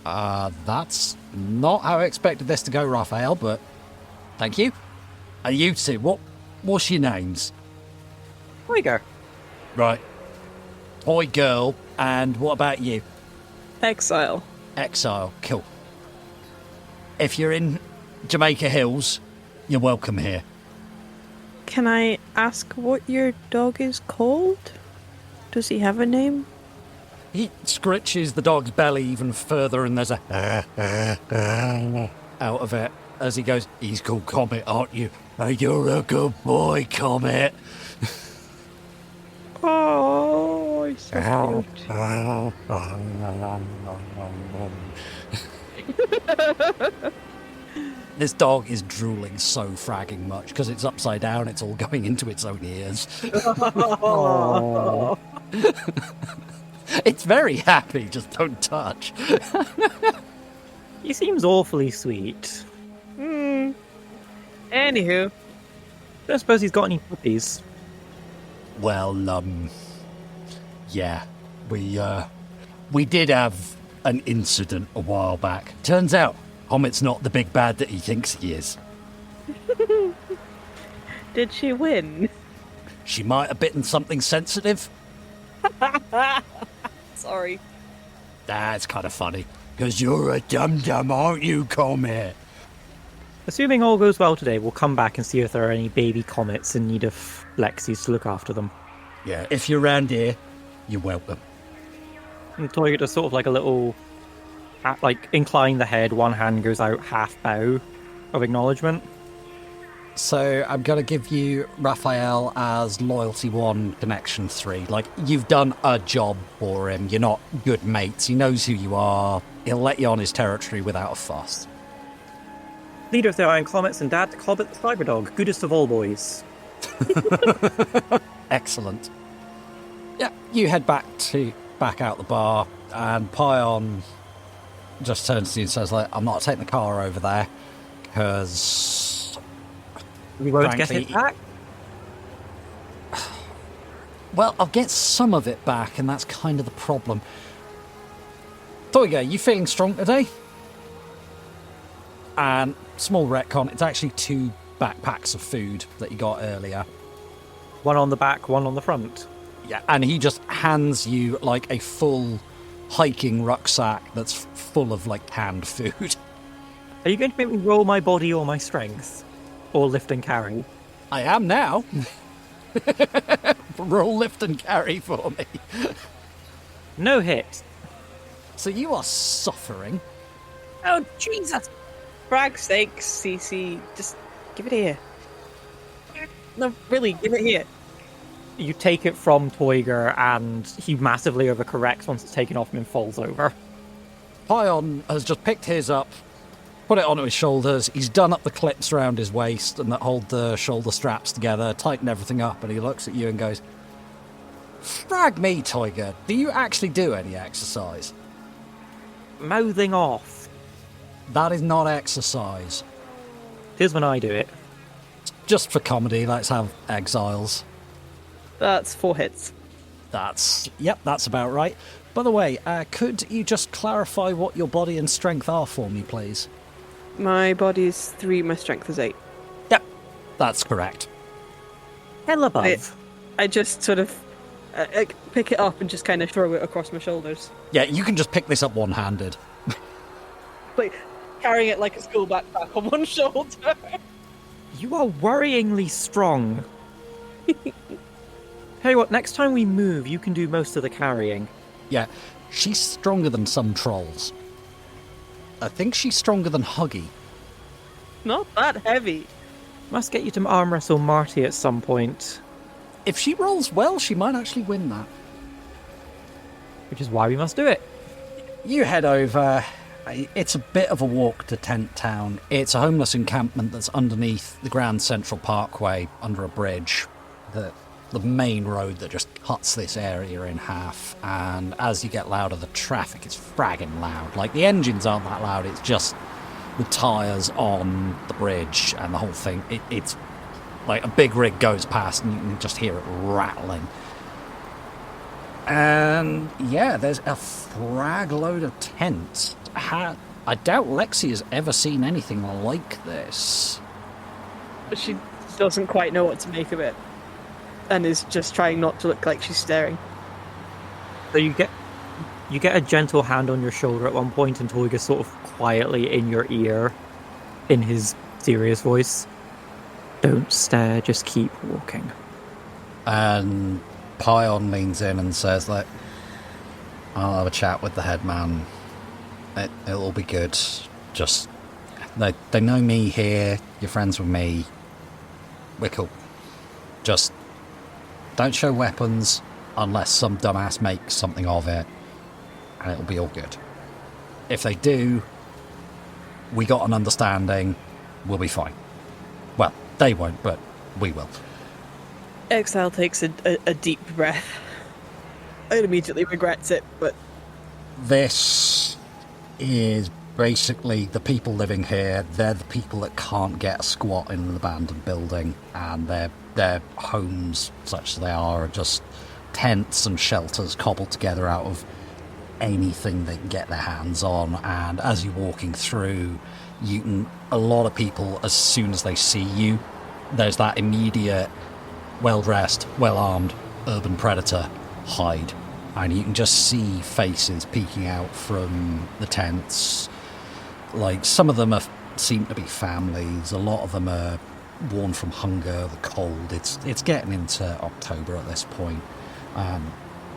That's not how I expected this to go, Raphael, but thank you. And you two, what's your names? Toyger. Right. Toy girl, and what about you? Exile. Exile, cool. If you're in Jamaica Hills, you're welcome here. Can I ask what your dog is called? Does he have a name? He scritches the dog's belly even further, and there's a out of it as he goes, he's called Comet, aren't you? Oh, you're a good boy, Comet. Oh, he's so cute. This dog is drooling so fragging much because it's upside down, it's all going into its own ears. It's very happy, just don't touch. He seems awfully sweet. Anywho. I don't suppose he's got any puppies. Well, yeah, we did have an incident a while back. Turns out, Comet's not the big bad that he thinks he is. Did she win? She might have bitten something sensitive. Sorry. That's kind of funny. Because you're a dum-dum, aren't you, Comet? Assuming all goes well today, we'll come back and see if there are any baby comets in need of Lexis to look after them. Yeah, if you're around here, you're welcome. And Toyger does sort of like a little, incline the head, one hand goes out, half bow of acknowledgement. So I'm going to give you Raphael as loyalty 1, connection 3. Like, you've done a job for him. You're not good mates. He knows who you are. He'll let you on his territory without a fuss. Leader of the Iron Comets and Dad to Cobbett the Cyberdog, goodest of all boys. Excellent. Yeah, you head back out the bar, and Paeon just turns to you and says, like, I'm not taking the car over there, because... We won't frankly, get it back? Well, I'll get some of it back, and that's kind of the problem. Toyger, you feeling strong today? And small retcon, it's actually 2 backpacks of food that you got earlier. One on the back, one on the front. Yeah, and he just hands you, like, a full hiking rucksack that's full of, like, canned food. Are you going to make me roll my body or my strength? Or lift and carry? I am now. Roll, lift and carry for me. No hit. So you are suffering. Oh, Jesus! Brag's sake, CC, just give it here. No, really, give it here. You take it from Toyger, and he massively overcorrects once it's taken off him and falls over. Paeon has just picked his up, put it onto his shoulders. He's done up the clips around his waist and that hold the shoulder straps together, tighten everything up, and he looks at you and goes, "Frag me, Toyger, do you actually do any exercise?" Mouthing off. That is not exercise. Here's when I do it. Just for comedy, let's have exiles. That's 4 hits. Yep, that's about right. By the way, could you just clarify what your body and strength are for me, please? My body is 3, my strength is 8. Yep, that's correct. Hell above. I just sort of pick it up and just kind of throw it across my shoulders. Yeah, you can just pick this up one-handed. Like, carrying it like a school backpack on one shoulder. You are worryingly strong. Tell you what, next time we move, you can do most of the carrying. Yeah, she's stronger than some trolls. I think she's stronger than Huggy. Not that heavy. Must get you to arm wrestle Marty at some point. If she rolls well, she might actually win that. Which is why we must do it. You head over. It's a bit of a walk to Tent Town. It's a homeless encampment that's underneath the Grand Central Parkway, under a bridge. The main road that just cuts this area in half, and as you get louder, the traffic is fragging loud. Like, the engines aren't that loud, it's just the tyres on the bridge and the whole thing. It's like a big rig goes past and you can just hear it rattling. And yeah, there's a frag load of tents. I doubt Lexi has ever seen anything like this. But she doesn't quite know what to make of it. And is just trying not to look like she's staring. So you get a gentle hand on your shoulder at one point, and Toyger sort of quietly in your ear, in his serious voice, "Don't stare, just keep walking." And Paeon leans in and says, like, "I'll have a chat with the head man. It'll be good. Just, they know me here, you're friends with me. We're cool. Just don't show weapons unless some dumbass makes something of it, and it'll be all good. If they do, we got an understanding, we'll be fine. Well, they won't, but we will." Exile takes a deep breath. It immediately regrets it, but... This is basically the people living here. They're the people that can't get a squat in an abandoned building, and their homes, such as they are just tents and shelters cobbled together out of anything they can get their hands on. And as you're walking through, a lot of people, as soon as they see you, there's that immediate well-dressed, well-armed urban predator hide, and you can just see faces peeking out from the tents. Like, some of them seem to be families, a lot of them are worn from hunger, the cold. It's getting into October at this point.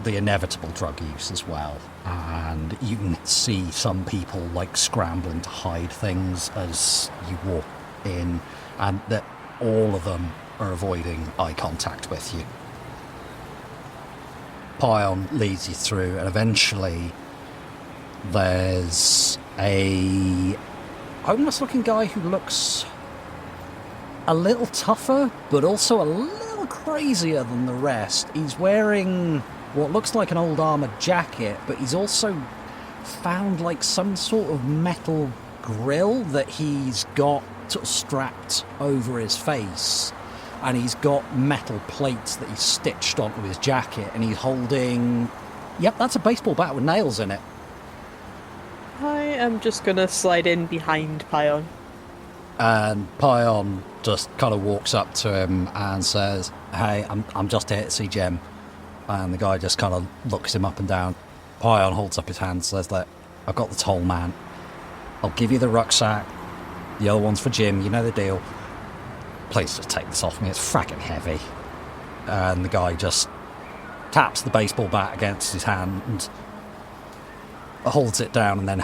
The inevitable drug use as well, and you can see some people like scrambling to hide things as you walk in, and that all of them are avoiding eye contact with you. Paeon leads you through, and eventually there's a homeless-looking guy who looks a little tougher, but also a little crazier than the rest. He's wearing what looks like an old armoured jacket, but he's also found like some sort of metal grill that he's got sort of strapped over his face, and he's got metal plates that he's stitched onto his jacket, and he's holding... Yep, that's a baseball bat with nails in it. I am just gonna slide in behind Paeon. And Paeon just kind of walks up to him and says, "Hey, I'm just here to see Jem." And the guy just kind of looks him up and down. Paeon holds up his hand and says, "Look, I've got the toll, man. I'll give you the rucksack. The other one's for Jim, you know the deal. Please just take this off me, it's fracking heavy." And the guy just taps the baseball bat against his hand and holds it down, and then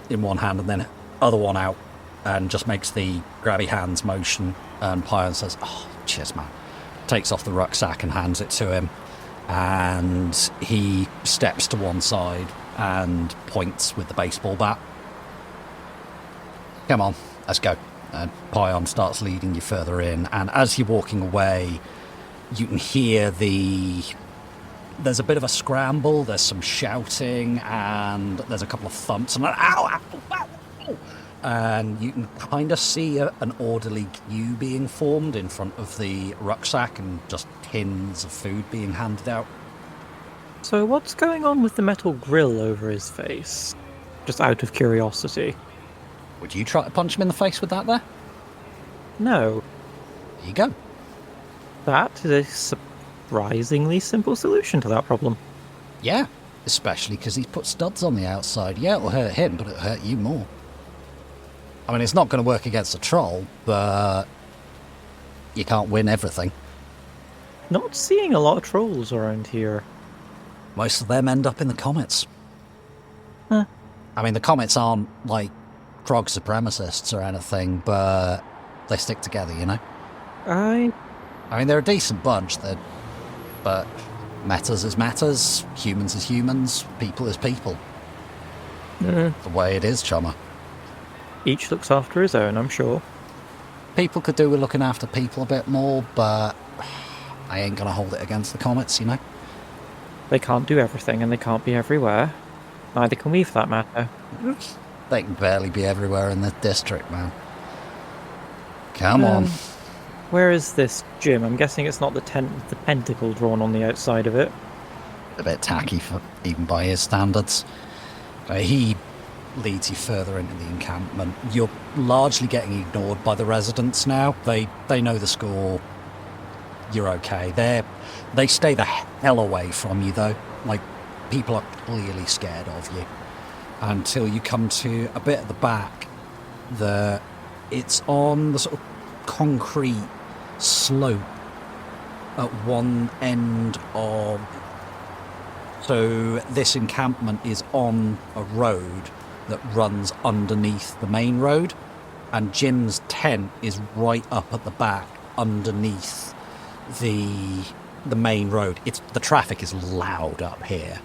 in one hand and then other one out, and just makes the grabby hands motion. And Paeon says, "Oh, cheers, man." Takes off the rucksack and hands it to him, and he steps to one side and points with the baseball bat. "Come on, let's go." And Paeon starts leading you further in, and as you're walking away, you can hear there's a bit of a scramble, there's some shouting, and there's a couple of thumps, and ow, ow, ow, ow. And you can kind of see an orderly queue being formed in front of the rucksack, and just tins of food being handed out. So what's going on with the metal grill over his face? Just out of curiosity. Would you try to punch him in the face with that there? No. There you go. That is a surprisingly simple solution to that problem. Yeah, especially because he's put studs on the outside. Yeah, it'll hurt him, but it'll hurt you more. I mean, it's not going to work against a troll, but you can't win everything. Not seeing a lot of trolls around here. Most of them end up in the comets. Huh. I mean, the comets aren't like frog supremacists or anything, but they stick together, you know? I mean, they're a decent bunch, but matters is matters, humans is humans, people is people. The way it is, chummer. Each looks after his own, I'm sure. People could do with looking after people a bit more, but I ain't gonna hold it against the comets, you know? They can't do everything, and they can't be everywhere. Neither can we, for that matter. They can barely be everywhere in this district, man. Come on. Where is this gym? I'm guessing it's not the tent with the pentacle drawn on the outside of it. A bit tacky, for even by his standards. He leads you further into the encampment. You're largely getting ignored by the residents now. They know the score. You're okay. They stay the hell away from you, though. Like, people are clearly scared of you. Until you come to a bit at the back. It's on the sort of concrete slope at one end of... So this encampment is on a road that runs underneath the main road, and Jim's tent is right up at the back underneath the main road. The traffic is loud up here.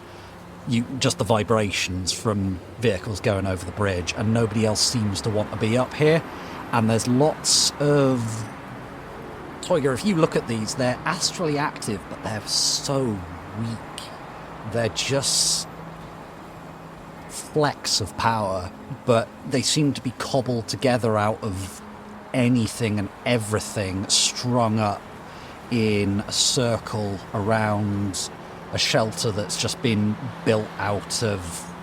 Just the vibrations from vehicles going over the bridge, and nobody else seems to want to be up here. And there's lots of... Toyger, if you look at these, they're astrally active, but they're so weak. They're just flecks of power, but they seem to be cobbled together out of anything and everything strung up in a circle around a shelter that's just been built out of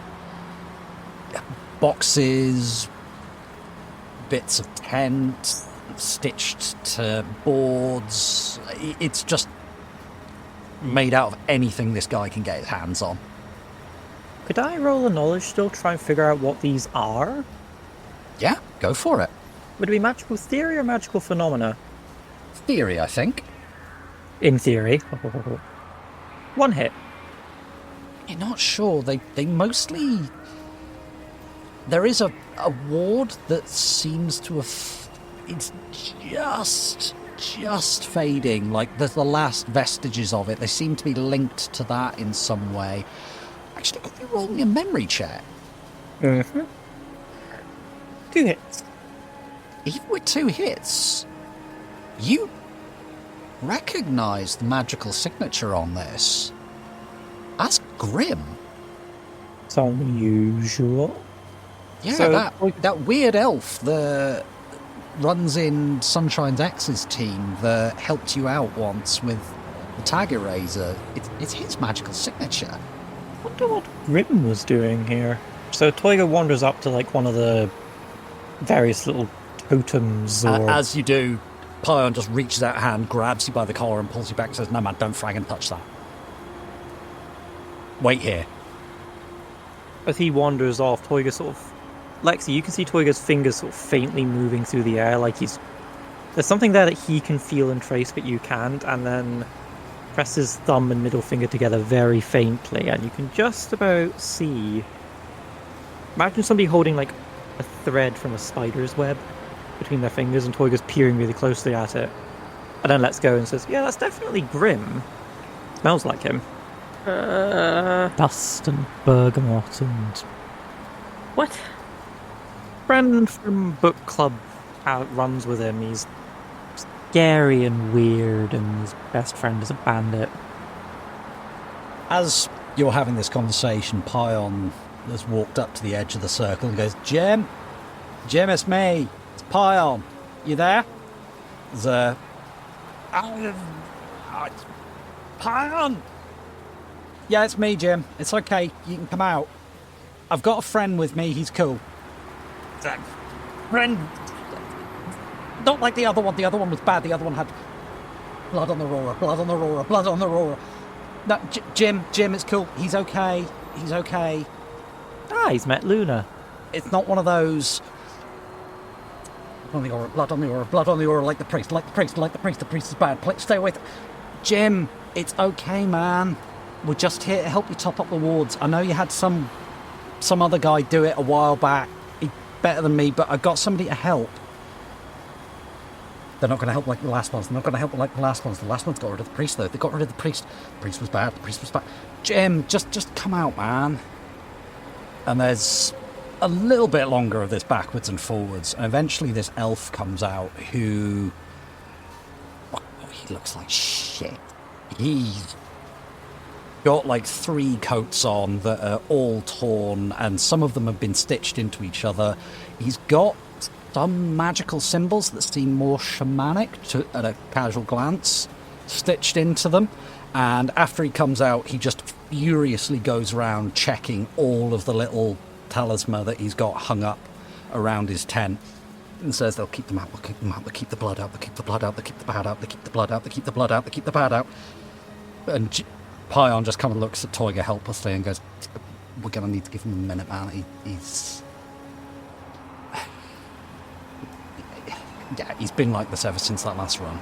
boxes, bits of tent, stitched to boards. It's just made out of anything this guy can get his hands on. Could I roll a knowledge still, try and figure out what these are? Yeah, go for it. Would it be magical theory or magical phenomena? Theory, I think. In theory. One hit. You're not sure. They mostly... There is a ward that seems to have... It's just fading, like there's the last vestiges of it. They seem to be linked to that in some way. Actually, can you roll me a memory check? Mm-hmm. 2 hits. Even with 2 hits, you recognise the magical signature on this as Grim. It's unusual. Yeah, So- that weird elf that runs in Sunshine's X's team that helped you out once with the tag eraser. It's his magical signature. I wonder what Grim was doing here. So Toyger wanders up to like one of the various little totems or... As you do, Paeon just reaches out a hand, grabs you by the collar and pulls you back and says, "No man, don't frag and touch that. Wait here." As he wanders off, Toyger sort of... Lexi, you can see Toyger's fingers sort of faintly moving through the air, like he's... There's something there that he can feel and trace, but you can't, and then presses thumb and middle finger together very faintly, and you can just about see... Imagine somebody holding, like, a thread from a spider's web between their fingers, and Toyger's peering really closely at it. And then lets go and says, "Yeah, that's definitely Grim. Smells like him." Dust and bergamot and... What? Friend from book club runs with him. He's scary and weird, and his best friend is a bandit. As you're having this conversation, Paeon has walked up to the edge of the circle and goes, Jim, it's me. It's Paeon. You there? There's a... Paeon! Yeah, it's me, Jim. It's okay. You can come out. I've got a friend with me. He's cool. Friend... Not like the other one. The other one was bad. The other one had blood on the roarer, blood on the roarer, blood on the roarer. No, Jim, it's cool. He's okay. He's okay. Ah, he's met Luna. It's not one of those... Blood on the aura, blood on the aura, blood on the aura, like the priest. The priest is bad. Stay away. Jim, it's okay, man. We're just here to help you top up the wards. I know you had some other guy do it a while back. He's better than me, but I got somebody to help. They're not going to help like the last ones. The last ones got rid of the priest, though. They got rid of the priest. The priest was bad. Jim, just come out, man. And there's a little bit longer of this backwards and forwards. And eventually this elf comes out who... Oh, he looks like shit. He's got like 3 coats on that are all torn, and some of them have been stitched into each other. He's got some magical symbols that seem more shamanic at a casual glance, stitched into them. And after he comes out, he just furiously goes around checking all of the little talisman that he's got hung up around his tent, and says they'll keep them out, they'll keep them out, they'll keep the blood out, they'll keep the blood out, they'll keep the bad out, they'll keep the blood out, they'll keep the blood out, they'll keep the bad out. And Paeon just kind of looks at Toyger helplessly and goes, "We're going to need to give him a minute, man. He's... Yeah, he's been like this ever since that last run."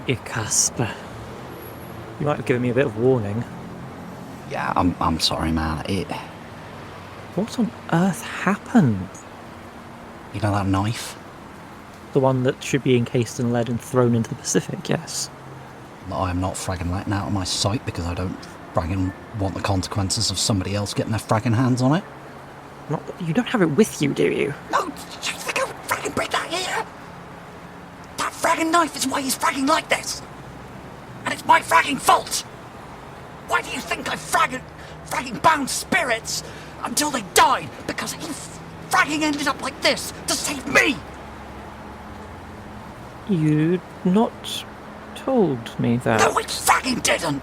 You Casper. You might have given me a bit of warning. Yeah, I'm sorry, man. What on earth happened? You know that knife? The one that should be encased in lead and thrown into the Pacific, yes. I am not fragging letting out of my sight because I don't fragging want the consequences of somebody else getting their fragging hands on it. You don't have it with you, do you? No, you think I would fragging bring that here? That fragging knife is why he's fragging like this. And it's my fragging fault. Why do you think I fragging bound spirits until they died? Because he fragging ended up like this to save me. You'd not told me that. No, I fragging didn't. And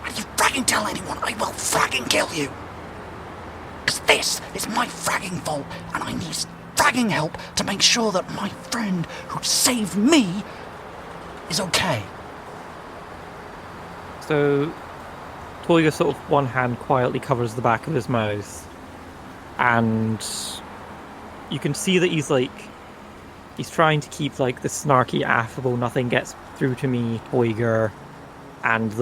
if you fragging tell anyone, I will fragging kill you. Because this is my fragging fault, and I need fragging help to make sure that my friend who saved me is okay. So, Toyger sort of one hand quietly covers the back of his mouth, and you can see that he's trying to keep like the snarky, affable, nothing gets through to me, Toyger, and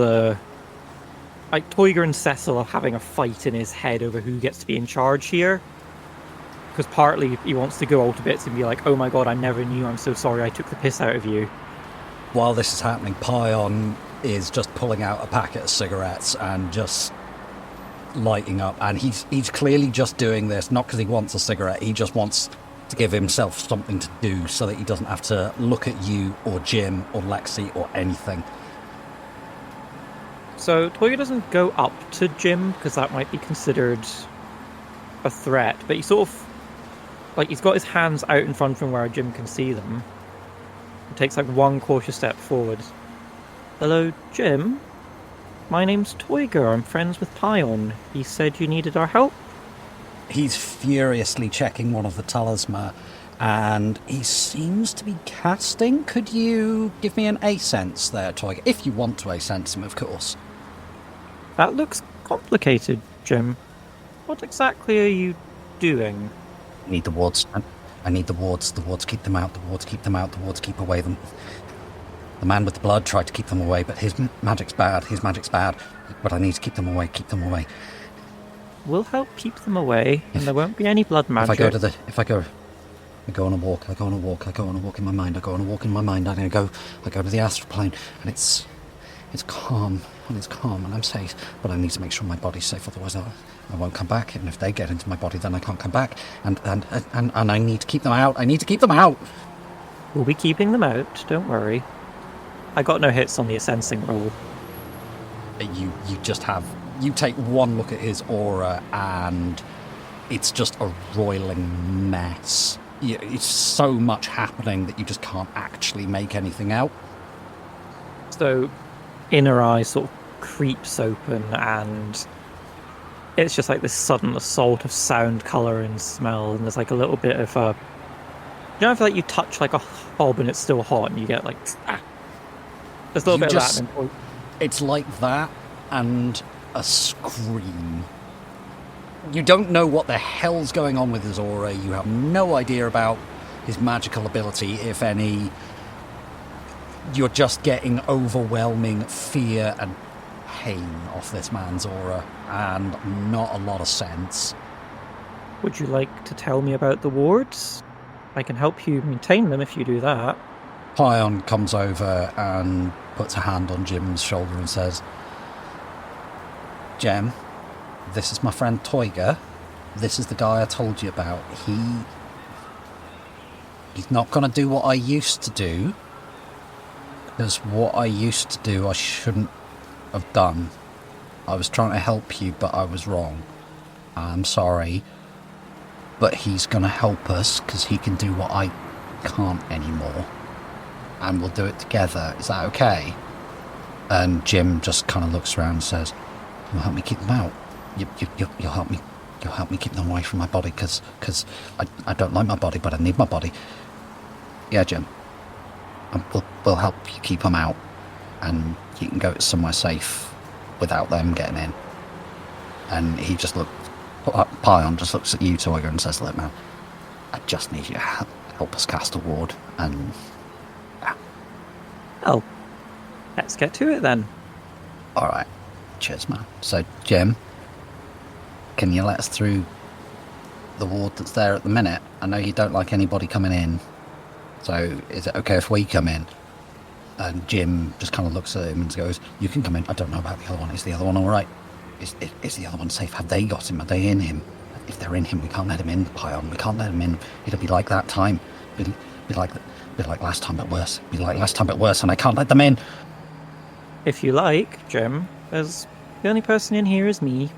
Toyger and Cecil are having a fight in his head over who gets to be in charge here. Because partly he wants to go all to bits and be like, oh my god, I never knew, I'm so sorry, I took the piss out of you. While this is happening, Paeon is just pulling out a packet of cigarettes and just lighting up. And he's clearly just doing this, not because he wants a cigarette, he just wants to give himself something to do so that he doesn't have to look at you or Jim or Lexi or anything. So Toyger doesn't go up to Jim, because that might be considered a threat, but he sort of, like, he's got his hands out in front from where Jim can see them. He takes like one cautious step forward. Hello, Jim? My name's Toyger, I'm friends with Paeon. He said you needed our help? He's furiously checking one of the talisman, and he seems to be casting. Could you give me an A-sense there, Toyger? If you want to A-sense him, of course. That looks complicated, Jim. What exactly are you doing? I need the wards. I need the wards. The wards keep them out. The wards keep them out. The wards keep away them. The man with the blood tried to keep them away, but his magic's bad. His magic's bad. But I need to keep them away. Keep them away. We'll help keep them away, and there won't be any blood magic. I go on a walk. I go on a walk. I go on a walk in my mind. I go on a walk in my mind. I go to the astral plane, and it's calm, and I'm safe. But I need to make sure my body's safe, otherwise I won't come back. And if they get into my body, then I can't come back. And I need to keep them out. I need to keep them out. We'll be keeping them out. Don't worry. I got no hits on the sensing roll. You take one look at his aura, and it's just a roiling mess. It's so much happening that you just can't actually make anything out. So, inner eye sort of creeps open, and it's just like this sudden assault of sound, colour, and smell, and there's like a little bit of a... You know, if like you touch like a hob and it's still hot, and you get like... There's a little bit of that. It's like that, and a scream. You don't know what the hell's going on with his aura. You have no idea about his magical ability, if any. You're just getting overwhelming fear and pain off this man's aura, and not a lot of sense. Would you like to tell me about the wards? I can help you maintain them if you do that. Paeon comes over and puts a hand on Jim's shoulder and says, Jem, this is my friend Toyger. This is the guy I told you about. He's not going to do what I used to do, because what I used to do I shouldn't have done. I was trying to help you, but I was wrong. I'm sorry, but he's going to help us because he can do what I can't anymore, and we'll do it together. Is that okay? And Jim just kind of looks around and says, you'll help me keep them out. You'll help me. You'll help me keep them away from my body, because I don't like my body, but I need my body. Yeah, Jim. We'll help you keep them out, and you can go somewhere safe without them getting in. And he just Paeon just looks at you, Toyger, and says, look, man, I just need you to help us cast a ward, and... Well, let's get to it then. Alright. Cheers, man. So, Jim, can you let us through the ward that's there at the minute? I know you don't like anybody coming in, so is it okay if we come in? And Jim just kind of looks at him and goes, you can come in. I don't know about the other one. Is the other one alright? Is the other one safe? Have they got him? Are they in him? If they're in him, we can't let him in, Paeon. We can't let him in. It'll be like that time. Be like last time, but worse. Be like last time, but worse, and I can't let them in. If you like, Jim, there's... The only person in here is me.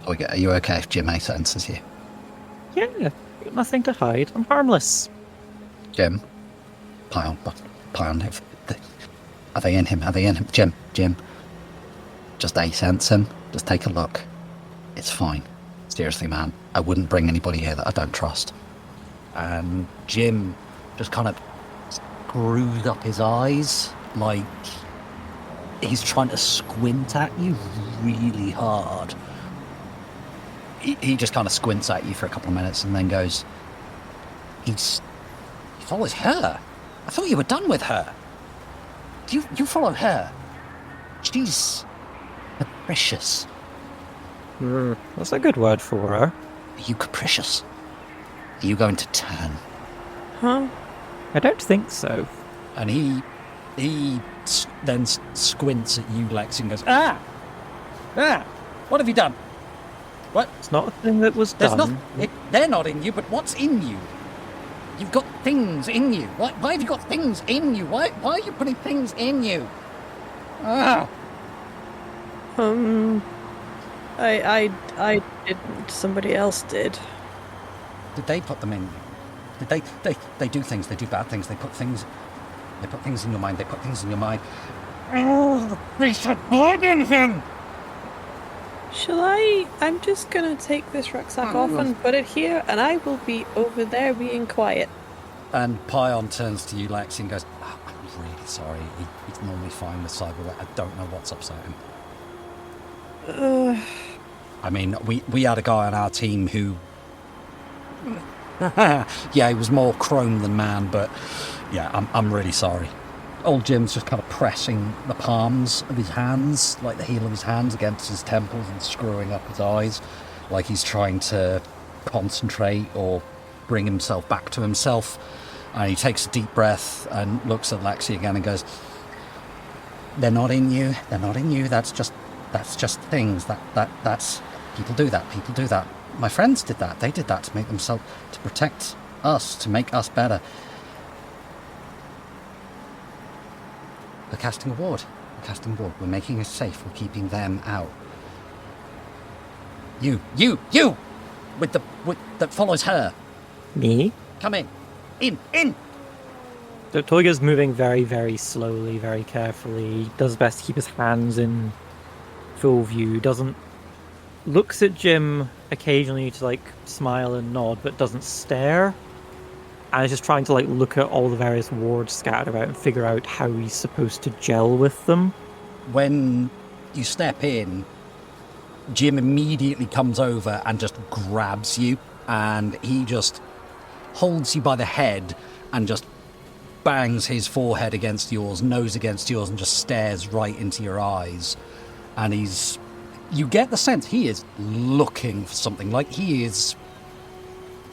Toyger, are you okay if Jim senses you? Yeah, got nothing to hide. I'm harmless. Jim? Paeon, are they in him? Are they in him? Jim. Just sense him. Just take a look. It's fine. Seriously, man. I wouldn't bring anybody here that I don't trust. And Jim just kind of screws up his eyes, like... He's trying to squint at you really hard. He just kind of squints at you for a couple of minutes and then goes, he follows her. I thought you were done with her. You follow her. She's capricious. That's a good word for her. Are you capricious? Are you going to turn? Huh? I don't think so. And he then squints at you, Lex, and goes, Ah! What have you done? What? It's not a thing that was There's done. they're not in you, but what's in you? You've got things in you. Why have you got things in you? Why are you putting things in you? Ah! I didn't. Somebody else did. Did they put them in you? Did they do things? They do bad things. They put things in your mind. They put things in your mind. Oh, they should burden him. Shall I? I'm just gonna take this rucksack off and put it here, and I will be over there being quiet. And Paeon turns to you, Lex, and goes, oh, I'm really sorry. He's normally fine with cyber. I don't know what's upset him. I mean, we had a guy on our team who... yeah, he was more chrome than man, but yeah, I'm really sorry. Old Jim's just kind of pressing the palms of his hands, like the heel of his hands against his temples and screwing up his eyes, like he's trying to concentrate or bring himself back to himself. And he takes a deep breath and looks at Lexi again and goes, they're not in you, that's just things, that's, people do that. My friends did that, they did that to make themselves, to protect us, to make us better. We're casting a ward. We're making it safe. We're keeping them out. You! That follows her. Me? Come in. In! So Toyger's moving very, very slowly, very carefully. Does his best to keep his hands in full view. Looks at Jim occasionally to like smile and nod, but doesn't stare. And is just trying to like look at all the various wards scattered about and figure out how he's supposed to gel with them. When you step in, Jim immediately comes over and just grabs you, and he just holds you by the head and just bangs his forehead against yours, nose against yours, and just stares right into your eyes. And you get the sense he is looking for something, like he is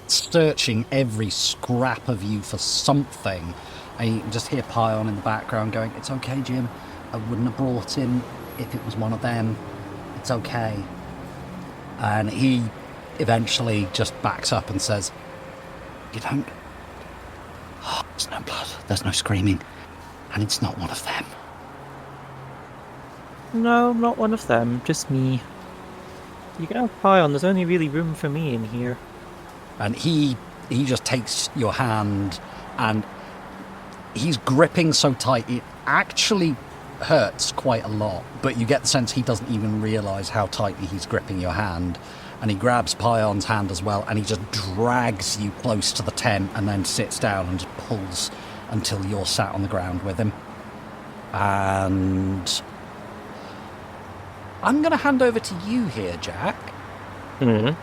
searching every scrap of you for something. And you can just hear Paeon in the background going, it's okay, Jim, I wouldn't have brought him if it was one of them, it's okay. And he eventually just backs up and says, you don't... Oh, there's no blood, there's no screaming, and it's not one of them. No, not one of them, just me. You can have Paeon, there's only really room for me in here. And he just takes your hand, and he's gripping so tight it actually hurts quite a lot, but you get the sense he doesn't even realise how tightly he's gripping your hand. And he grabs Paeon's hand as well, and he just drags you close to the tent and then sits down and just pulls until you're sat on the ground with him. And I'm going to hand over to you here, Jack. Mm-hmm.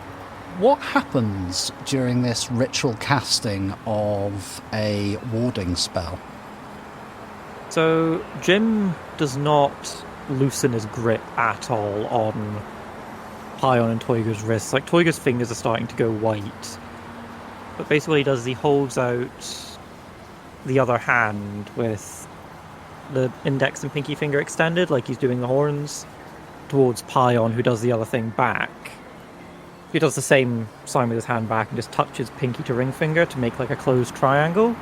What happens during this ritual casting of a warding spell? So Jim does not loosen his grip at all on Paeon and Toyger's wrists. Like, Toyger's fingers are starting to go white. But basically what he does is he holds out the other hand with the index and pinky finger extended, like he's doing the horns, towards Paeon, who does the other thing back. He does the same sign with his hand back and just touches pinky to ring finger to make like a closed triangle.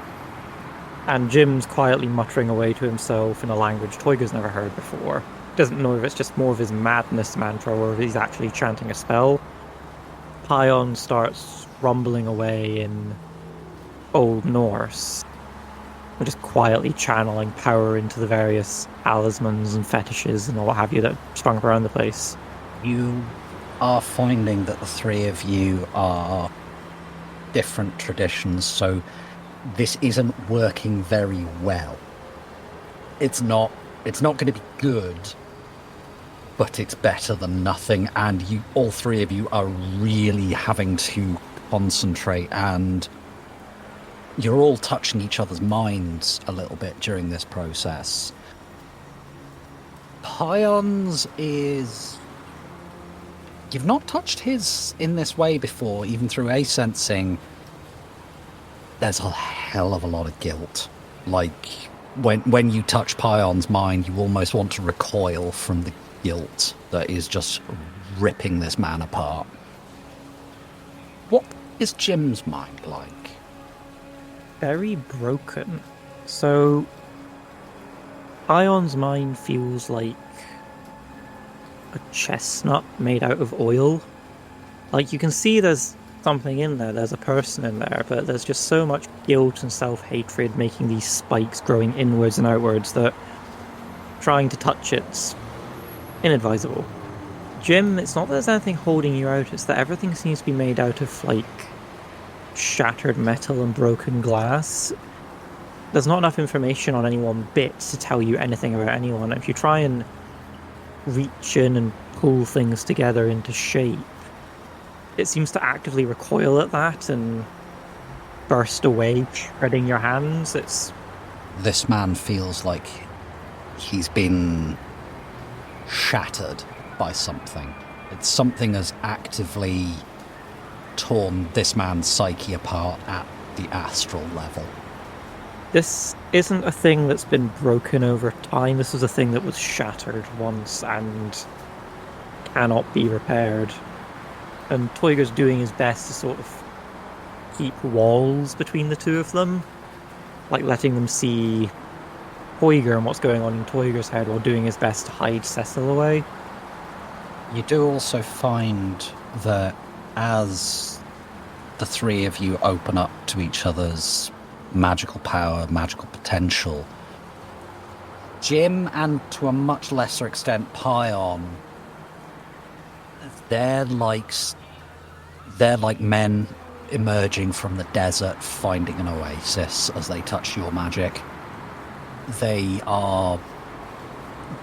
And Jim's quietly muttering away to himself in a language Toyger's never heard before. Doesn't know if it's just more of his madness mantra or if he's actually chanting a spell. Paeon starts rumbling away in Old Norse, which is quietly channeling power into the various talismans and fetishes and all what have you that sprung up around the place. You are finding that the three of you are different traditions, so this isn't working very well. It's not going to be good, but it's better than nothing, and you, all three of you, are really having to concentrate, and you're all touching each other's minds a little bit during this process. Paeon's is... You've not touched his in this way before, even through a sensing. there's a hell of a lot of guilt. Like, when you touch Paeon's mind, you almost want to recoil from the guilt that is just ripping this man apart. What is Jim's mind like? Very broken. So, Paeon's mind feels like a chestnut made out of oil. Like, you can see there's something in there, there's a person in there, but there's just so much guilt and self-hatred making these spikes growing inwards and outwards that trying to touch it's inadvisable. Jim, it's not that there's anything holding you out, it's that everything seems to be made out of, like, shattered metal and broken glass. There's not enough information on any one bit to tell you anything about anyone. If you try and reach in and pull things together into shape, it seems to actively recoil at that and burst away, shredding your hands. This man feels like he's been shattered by something. It's something has actively torn this man's psyche apart at the astral level. This isn't a thing that's been broken over time. This was a thing that was shattered once and cannot be repaired. And Toyger's doing his best to sort of keep walls between the two of them, like letting them see Toyger and what's going on in Toyger's head while doing his best to hide Cecil away. You do also find that as the three of you open up to each other's magical power, magical potential, Jim, and to a much lesser extent Paeon, they're like men emerging from the desert, finding an oasis as they touch your magic. They are...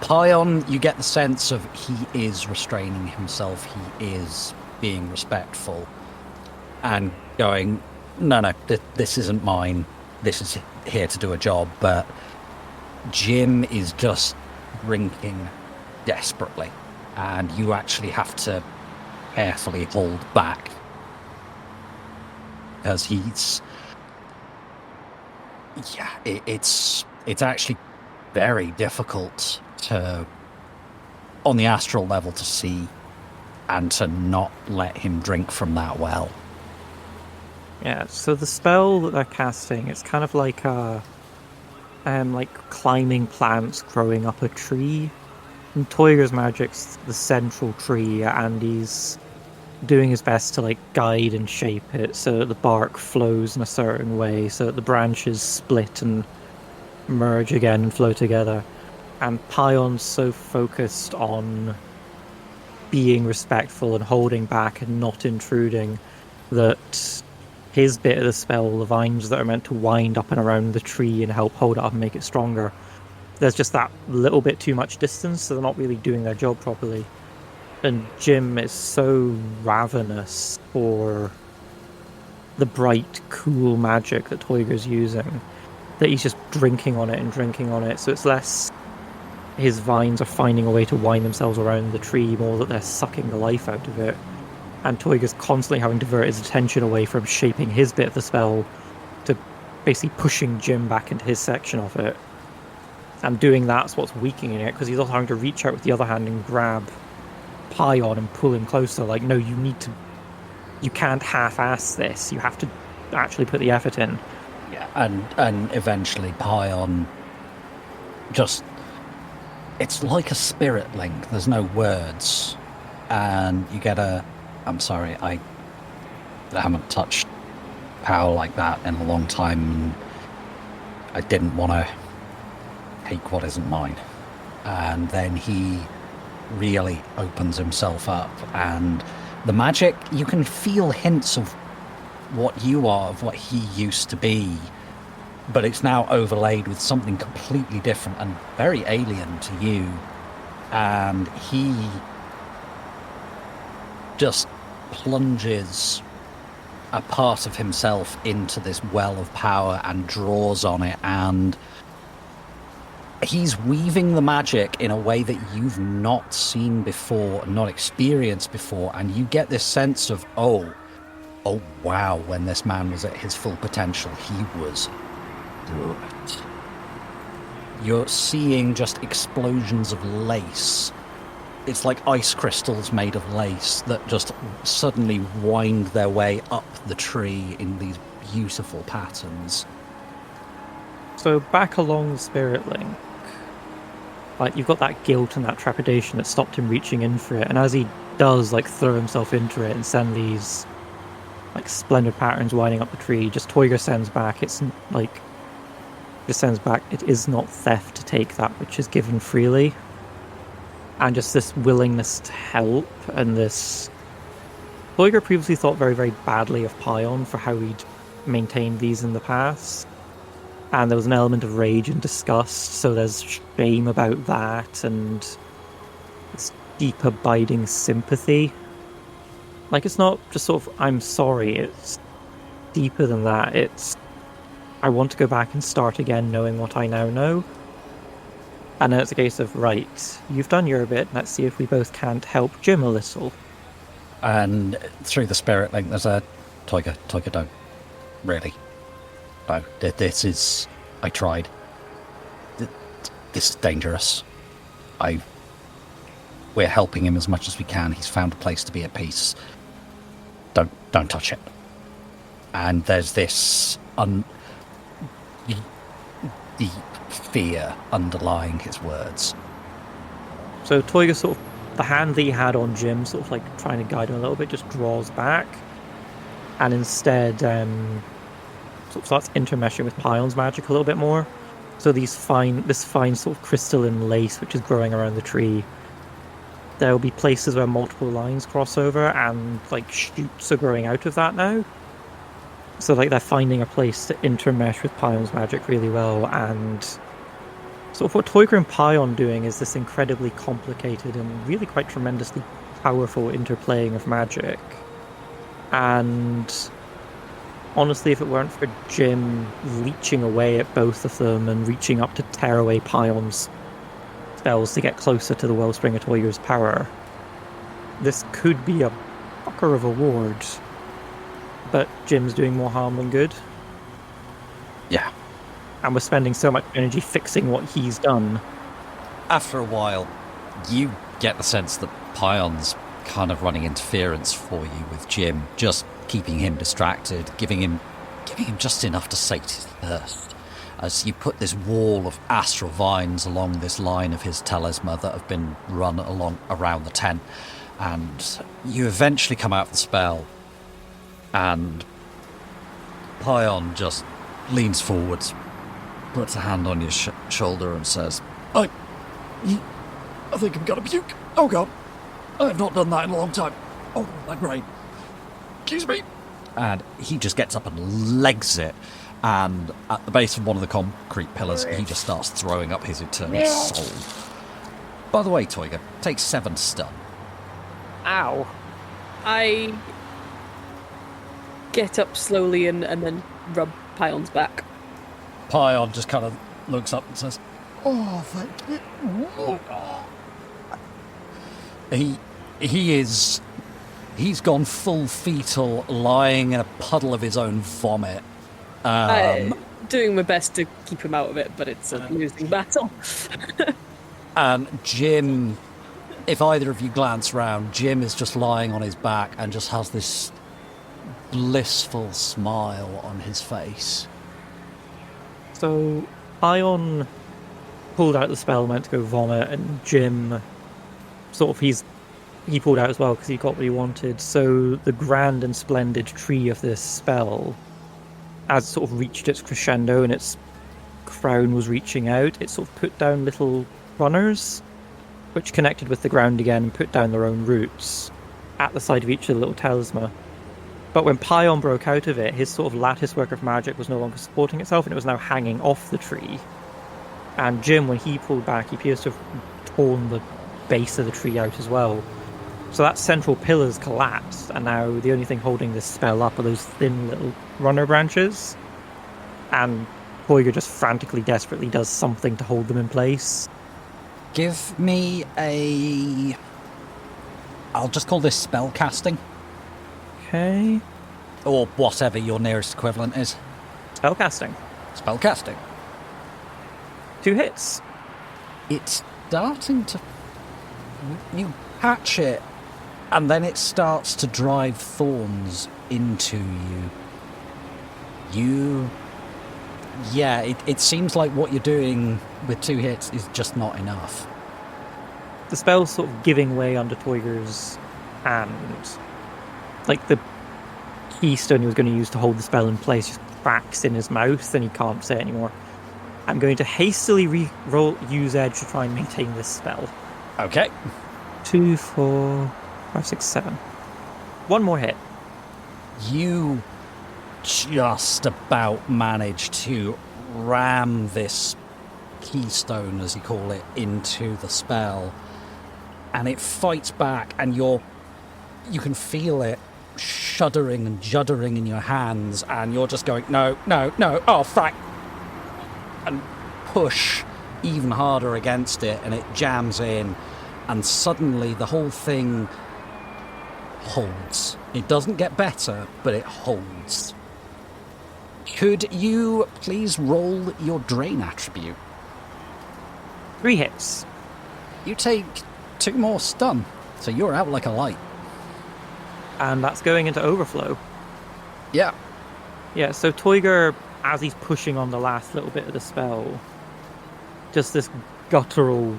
Paeon, you get the sense of he is restraining himself, he is being respectful, and going, no, this isn't mine, this is here to do a job, but Jim is just drinking desperately, and you actually have to carefully hold back, because he's... Yeah, it's actually very difficult to, on the astral level, to see and to not let him drink from that well. Yeah, so the spell that they're casting, it's kind of like like climbing plants growing up a tree. And Toyger's magic's the central tree, and he's doing his best to like guide and shape it so that the bark flows in a certain way, so that the branches split and merge again and flow together. And Paeon's so focused on being respectful and holding back and not intruding that his bit of the spell, the vines that are meant to wind up and around the tree and help hold it up and make it stronger, there's just that little bit too much distance, so they're not really doing their job properly. And Jim is so ravenous for the bright, cool magic that Toyger's using that he's just drinking on it, so it's less his vines are finding a way to wind themselves around the tree, more that they're sucking the life out of it. And Toyger's constantly having to divert his attention away from shaping his bit of the spell to basically pushing Jim back into his section of it. And doing that's what's weakening it, because he's also having to reach out with the other hand and grab Paeon and pull him closer. Like, no, you can't half-ass this. You have to actually put the effort in. Yeah, and eventually Paeon just... It's like a spirit link. There's no words. And you get a... I'm sorry, I haven't touched power like that in a long time, and I didn't want to take what isn't mine. And then he really opens himself up, and the magic, you can feel hints of what you are, of what he used to be, but it's now overlaid with something completely different and very alien to you. And he just plunges a part of himself into this well of power and draws on it, and he's weaving the magic in a way that you've not seen before, not experienced before, and you get this sense of, oh, oh wow, when this man was at his full potential, he was good. You're seeing just explosions of lace. It's like ice crystals made of lace that just suddenly wind their way up the tree in these beautiful patterns. So back along the spirit link, like you've got that guilt and that trepidation that stopped him reaching in for it, and as he does like throw himself into it and send these like splendid patterns winding up the tree, just Toyger sends back, it is not theft to take that which is given freely. And just this willingness to help, and this... Toyger previously thought very, very badly of Paeon for how he'd maintained these in the past. And there was an element of rage and disgust, so there's shame about that, and this deep abiding sympathy. Like, it's not just sort of, I'm sorry, it's deeper than that. It's, I want to go back and start again knowing what I now know. And then it's a case of, right, you've done your bit, let's see if we both can't help Jim a little. And through the spirit link, there's a Toyger, don't. Really. No, this is... I tried. This is dangerous. We're helping him as much as we can. He's found a place to be at peace. Don't touch it. And there's this... the fear underlying his words. So Toyger sort of, the hand that he had on Jim, sort of like trying to guide him a little bit, just draws back, and instead sort of starts intermeshing with Paeon's magic a little bit more. So this fine sort of crystalline lace which is growing around the tree, there will be places where multiple lines cross over, and like shoots are growing out of that now. So like they're finding a place to intermesh with Paeon's magic really well, and sort of what Toyger and Paeon doing is this incredibly complicated and really quite tremendously powerful interplaying of magic. And honestly, if it weren't for Jim leeching away at both of them and reaching up to tear away Paeon's spells to get closer to the wellspring of Toyger's power, this could be a fucker of a ward. But Jim's doing more harm than good. Yeah. And we're spending so much energy fixing what he's done. After a while, you get the sense that Paeon's kind of running interference for you with Jim, just keeping him distracted, giving him just enough to sate his thirst. As you put this wall of astral vines along this line of his talisman that have been run around the tent, and you eventually come out of the spell, and Paeon just leans forwards, puts a hand on your shoulder and says, I think I'm gonna puke. Oh God, I've not done that in a long time. Oh, my brain. Excuse me. And he just gets up and legs it, and at the base of one of the concrete pillars, he just starts throwing up his eternal soul. By the way, Toyger, take 7 stun. Ow. I get up slowly and then rub Paeon's back. Paeon just kind of looks up and says, oh, thank you. He's gone full fetal, lying in a puddle of his own vomit. Doing my best to keep him out of it, but it's a losing battle. And Jim, if either of you glance round, Jim is just lying on his back and just has this blissful smile on his face. So Paeon pulled out the spell, meant to go vomit, and Jim sort of he pulled out as well because he got what he wanted. So the grand and splendid tree of this spell, as it sort of reached its crescendo and its crown was reaching out, it sort of put down little runners which connected with the ground again and put down their own roots at the side of each of the little talisman. But when Paeon broke out of it, his sort of lattice work of magic was no longer supporting itself, and it was now hanging off the tree. And Jim, when he pulled back, he appears to have torn the base of the tree out as well. So that central pillar's collapsed, and now the only thing holding this spell up are those thin little runner branches. And Toyger just frantically, desperately does something to hold them in place. Give me I'll just call this spell casting. Okay. Or whatever your nearest equivalent is. Spellcasting. Spellcasting. 2 hits. It's starting to... You catch it, and then it starts to drive thorns into you. Yeah, it seems like what you're doing with 2 hits is just not enough. The spell's sort of giving way under Toyger's hand. Like the keystone he was going to use to hold the spell in place just cracks in his mouth and he can't say it anymore. I'm going to hastily use Edge to try and maintain this spell. Okay. 2, 4, 5, 6, 7. 1 more hit. You just about manage to ram this keystone, as you call it, into the spell, and it fights back, and you can feel it shuddering and juddering in your hands, and you're just going, no, oh, frack, and push even harder against it, and it jams in, and suddenly the whole thing holds. It doesn't get better, but it holds. Could you please roll your drain attribute? 3 hits. You take 2 more stun, so you're out like a light. And that's going into overflow. Yeah. Yeah, so Toyger, as he's pushing on the last little bit of the spell, just this guttural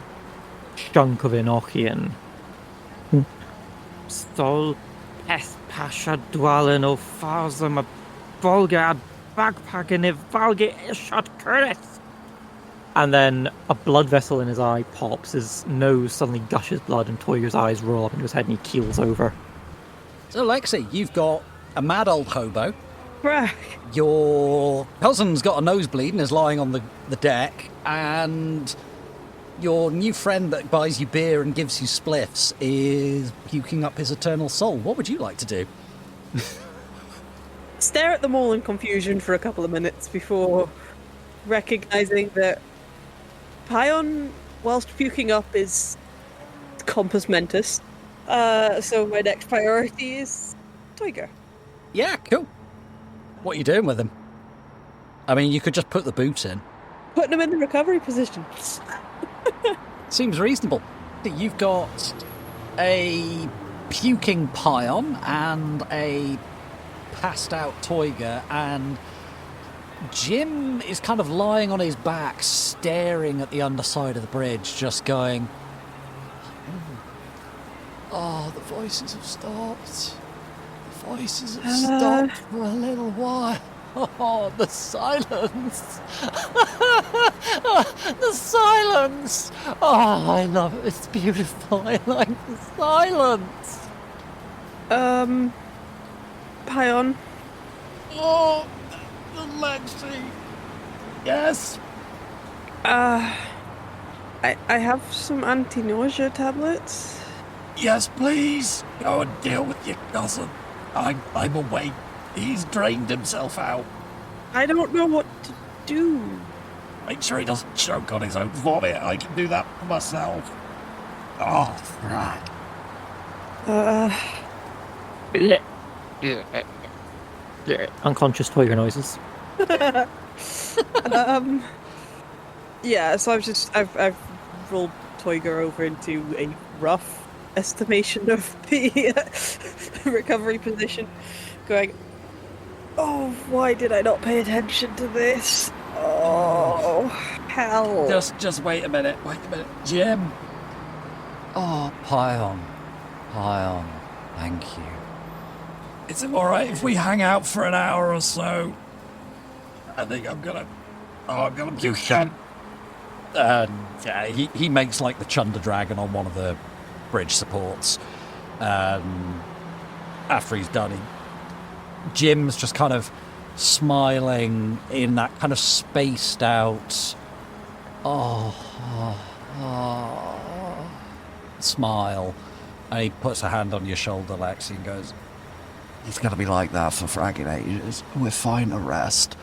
chunk of Enochian. Sol peth pasha dwalen o farzam a volga backpacking if valge ishot curtis. And then a blood vessel in his eye pops, his nose suddenly gushes blood, and Toyger's eyes roll up into his head and he keels over. So, Lexi, you've got a mad old hobo. Right. Your cousin's got a nosebleed and is lying on the deck, and your new friend that buys you beer and gives you spliffs is puking up his eternal soul. What would you like to do? Stare at them all in confusion for a couple of minutes before recognizing that Paeon, whilst puking up, is compos mentis. So my next priority is Toyger. Yeah, cool. What are you doing with him? I mean, you could just put the boot in. Putting him in the recovery position. Seems reasonable. You've got a puking Paeon and a passed out Toyger, and Jim is kind of lying on his back, staring at the underside of the bridge, just going, oh, the voices have stopped. The voices have stopped for a little while. Oh, the silence. The silence. Oh, I love it. It's beautiful. I like the silence. Paeon. Oh, Lexi. Yes. I have some anti-nausea tablets. Yes, please. Go and deal with your cousin. I'm awake. He's drained himself out. I don't know what to do. Make sure he doesn't choke on his own vomit. I can do that for myself. Oh, right. Unconscious Toyger noises. Yeah, so I've rolled Toyger over into a rough estimation of the recovery position, going, oh, why did I not pay attention to this? Oh, hell. Just wait a minute. Jim. Oh, Paeon, thank you. Is it alright if we hang out for an hour or so? I think I'm gonna puke again. Yeah, he makes like the Chunder Dragon on one of the bridge supports. After he's done, Jim's just kind of smiling in that kind of spaced out smile, and he puts a hand on your shoulder, Lexi, and goes, "He's gonna be like that for fragging ages. We're fine to rest."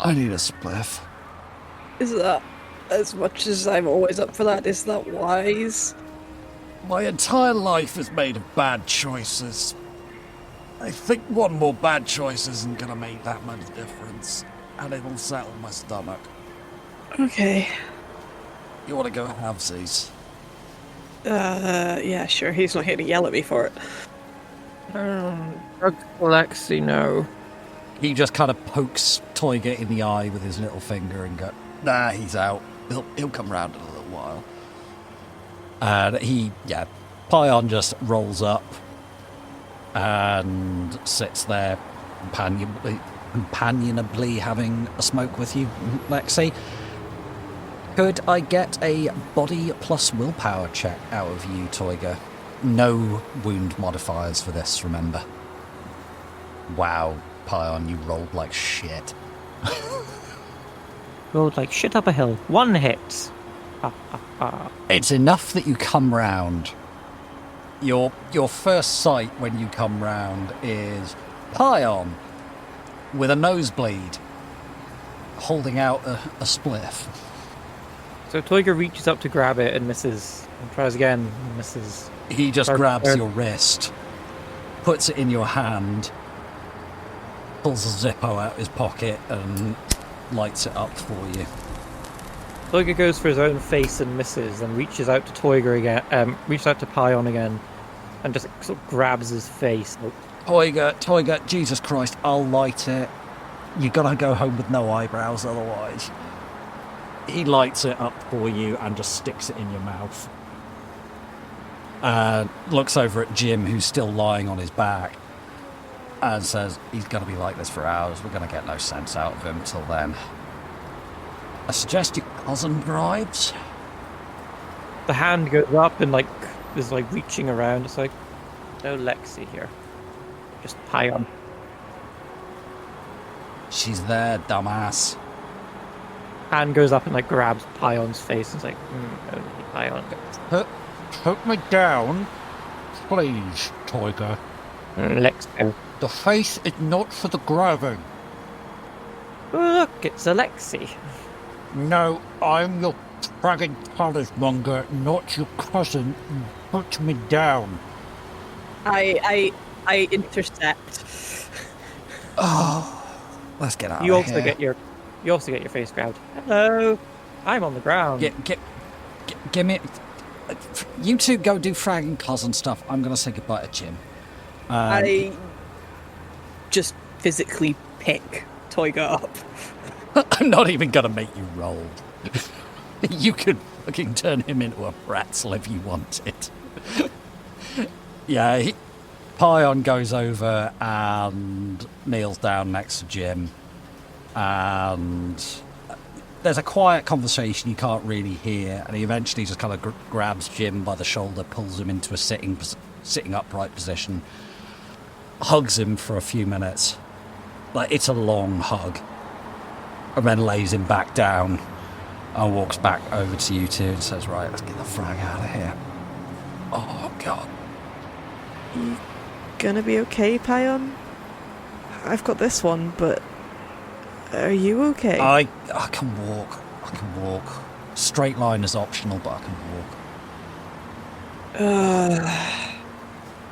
I need a spliff. Is that, as much as I'm always up for that, is that wise? My entire life is made of bad choices. I think one more bad choice isn't gonna make that much difference, and it'll settle my stomach. Okay. You wanna go halvesies? Yeah, sure. He's not here to yell at me for it. Alexi, no. He just kind of pokes Toyger in the eye with his little finger and go, nah, he's out. He'll come round in a little while. And Paeon just rolls up and sits there companionably having a smoke with you, Lexi. Could I get a body plus willpower check out of you, Toyger? No wound modifiers for this, remember. Wow, Paeon, you rolled like shit. Rolled like shit up a hill. 1 hit. It's enough that you come round. Your first sight when you come round is Paeon with a nosebleed holding out a spliff. So Toyger reaches up to grab it and misses. And tries again and misses. He just grabs your wrist, puts it in your hand, pulls a Zippo out his pocket and lights it up for you. Toyger goes for his own face and misses, and reaches out to Toyger again. Reaches out to Paeon again, and just sort of grabs his face. Toyger, Jesus Christ, I'll light it. You're gonna go home with no eyebrows otherwise. He lights it up for you and just sticks it in your mouth. Looks over at Jim, who's still lying on his back, and says, he's going to be like this for hours. We're going to get no sense out of him till then. I suggest your cousin drives. The hand goes up and is reaching around. It's like, no Lexi here. Just Paeon. She's there, dumbass. Hand goes up and grabs Paeon's face and it's like, only Paeon. Put me down, please, Toyger. Lexi. The face is not for the grabbing. Look, it's Alexi. No, I'm your fragging monger, not your cousin. Put me down. I intercept. Oh, let's get out You of also here. You also get your face grabbed. Hello, I'm on the ground. Give me. You two go do fragging cousin stuff. I'm going to say goodbye to Jim. I just physically pick Toyger up. I'm not even going to make you roll. You could fucking turn him into a pretzel if you wanted. Paeon goes over and kneels down next to Jim. And there's a quiet conversation you can't really hear. And he eventually just kind of grabs Jim by the shoulder, pulls him into a sitting upright position, hugs him for a few minutes. It's a long hug. And then lays him back down and walks back over to you two and says, right, let's get the frag out of here. Oh, God. You gonna be okay, Paeon? I've got this one, but are you okay? I can walk. Straight line is optional, but I can walk.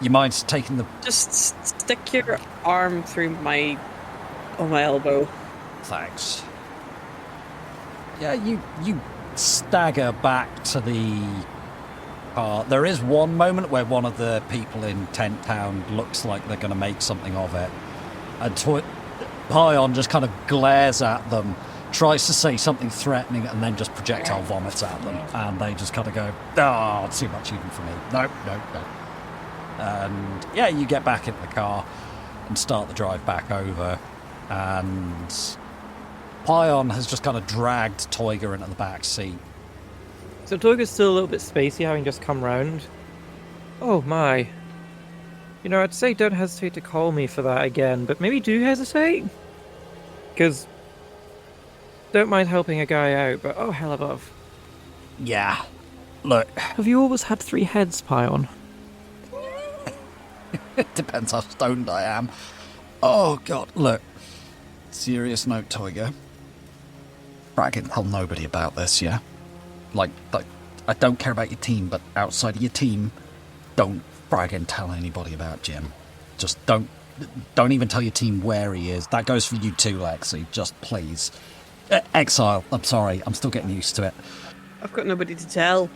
You mind taking the... Just stick your arm through my elbow. Thanks. Yeah, you stagger back to the car. There is one moment where one of the people in Tent Town looks like they're going to make something of it. And Paeon just kind of glares at them, tries to say something threatening, and then just projectile vomits at them. And they just kind of go, too much even for me. No. And yeah, you get back into the car and start the drive back over. And Paeon has just kind of dragged Toyger into the back seat. So Toyger's still a little bit spacey, having just come round. Oh my. I'd say don't hesitate to call me for that again, but maybe do hesitate? Because don't mind helping a guy out, but oh hell above. Yeah. Look. Have you always had 3 heads, Paeon? It depends how stoned I am. Oh, God. Look. Serious note, Toyger. Bragging, tell nobody about this, yeah? I don't care about your team, but outside of your team, don't friggin' tell anybody about Jim. Just don't even tell your team where he is. That goes for you too, Lexi. Just please. Exile, I'm sorry. I'm still getting used to it. I've got nobody to tell.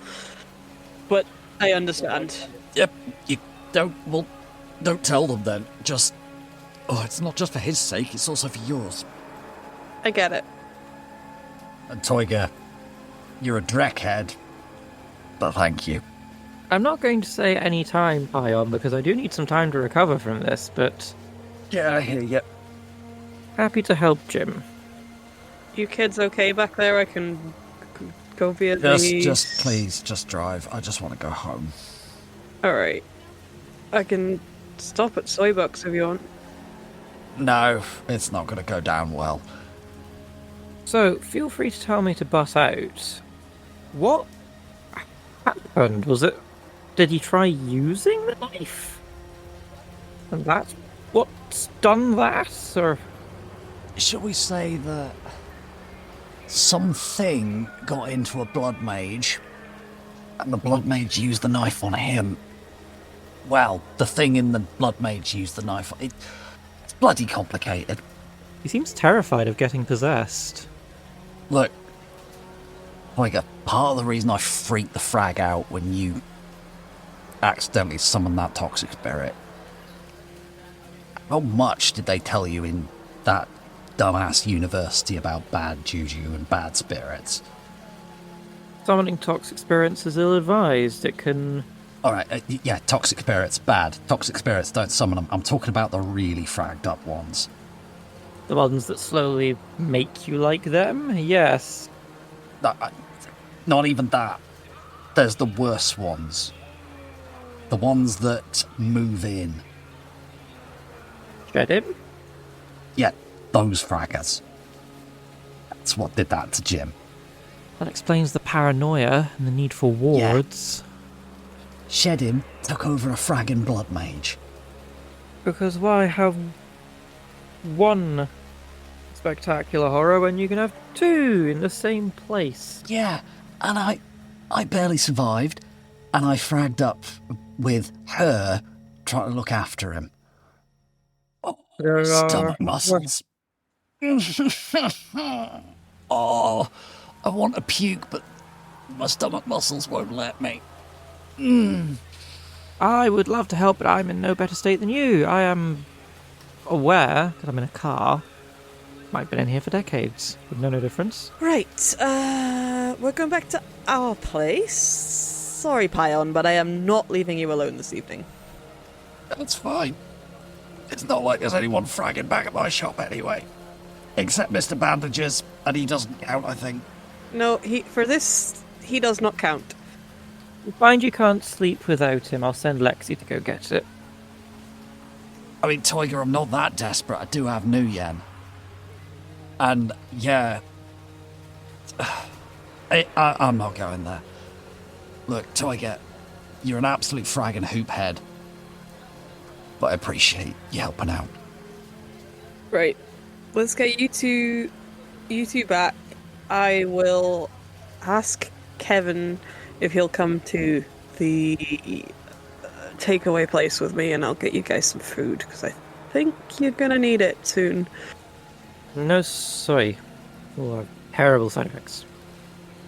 But I understand. Yep, you don't tell them then. Just... Oh, it's not just for his sake, it's also for yours. I get it. And Toyger, you're a dreckhead. But thank you. I'm not going to say any time, Paeon, because I do need some time to recover from this, but... Yeah, I hear you. Happy to help, Jim. You kids okay back there? I can go via Just please, just drive. I just want to go home. Alright. I can stop at Soybucks if you want. No, it's not going to go down well. So, feel free to tell me to butt out. What happened? Was it... Did he try using the knife? And that's what's done that? Or... Shall we say that something got into a blood mage, and the blood mage used the knife on him? Well, the thing in the blood mage used the knife. It's bloody complicated. He seems terrified of getting possessed. Look, Toyger, part of the reason I freaked the frag out when you accidentally summoned that toxic spirit. How much did they tell you in that dumbass university about bad juju and bad spirits? Summoning toxic spirits is ill-advised. It can... Alright, yeah, toxic spirits, bad. Toxic spirits, don't summon them. I'm talking about the really fragged up ones. The ones that slowly make you like them? Yes. Not even that. There's the worst ones. The ones that move in. Shed him? Yeah, those fraggers. That's what did that to Jim. That explains the paranoia and the need for wards. Yeah. Shed him took over a fragging blood mage. Because why have one spectacular horror when you can have two in the same place? Yeah, and I barely survived, and I fragged up with her trying to look after him. Oh, stomach muscles. Oh, I want to puke, but my stomach muscles won't let me. I would love to help, but I'm in no better state than you. I am aware that I'm in a car. Might have been in here for decades. Would know no difference. Right, we're going back to our place. Sorry, Paeon, but I am not leaving you alone this evening. That's fine. It's not like there's anyone fragging back at my shop anyway. Except Mr. Bandages, and he doesn't count, I think. No, for this, he does not count. You find you can't sleep without him. I'll send Lexi to go get it. I mean, Toyger, I'm not that desperate. I do have New Yen. And, yeah... I'm not going there. Look, Toyger, you're an absolute fragging hoop head. But I appreciate you helping out. Right. Let's get you two back. I will ask Kevin if he'll come to the takeaway place with me, and I'll get you guys some food, because I think you're gonna need it soon. No soy. Or terrible side effects.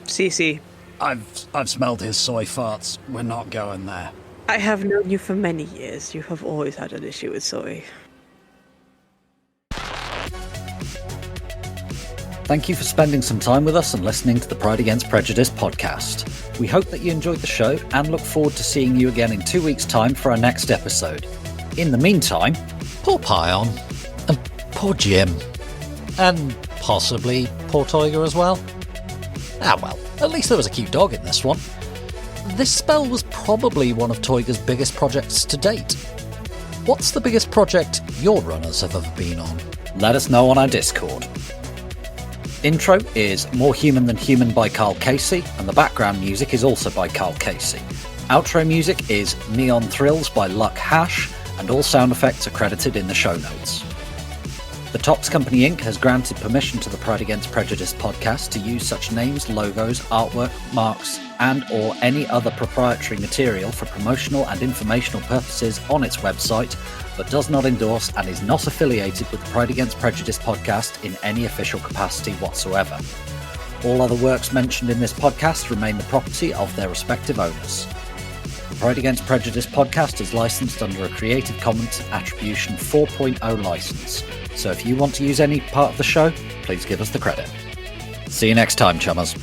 CC. I've smelled his soy farts. We're not going there. I have known you for many years. You have always had an issue with soy. Thank you for spending some time with us and listening to the Pride Against Prejudice podcast. We hope that you enjoyed the show and look forward to seeing you again in 2 weeks' time for our next episode. In the meantime, poor Paeon, and poor Jim, and possibly poor Toyger as well. Ah well, at least there was a cute dog in this one. This spell was probably one of Toyger's biggest projects to date. What's the biggest project your runners have ever been on? Let us know on our Discord. Intro is More Human Than Human by Karl Casey, and the background music is also by Karl Casey. Outro music is Neon Thrills by Luck Hash, and all sound effects are credited in the show notes. The Tops Company Inc. has granted permission to the Pride Against Prejudice podcast to use such names, logos, artwork, marks, and or any other proprietary material for promotional and informational purposes on its website, but does not endorse and is not affiliated with the Pride Against Prejudice podcast in any official capacity whatsoever. All other works mentioned in this podcast remain the property of their respective owners. The Pride Against Prejudice podcast is licensed under a Creative Commons Attribution 4.0 license. So if you want to use any part of the show, please give us the credit. See you next time, chummers.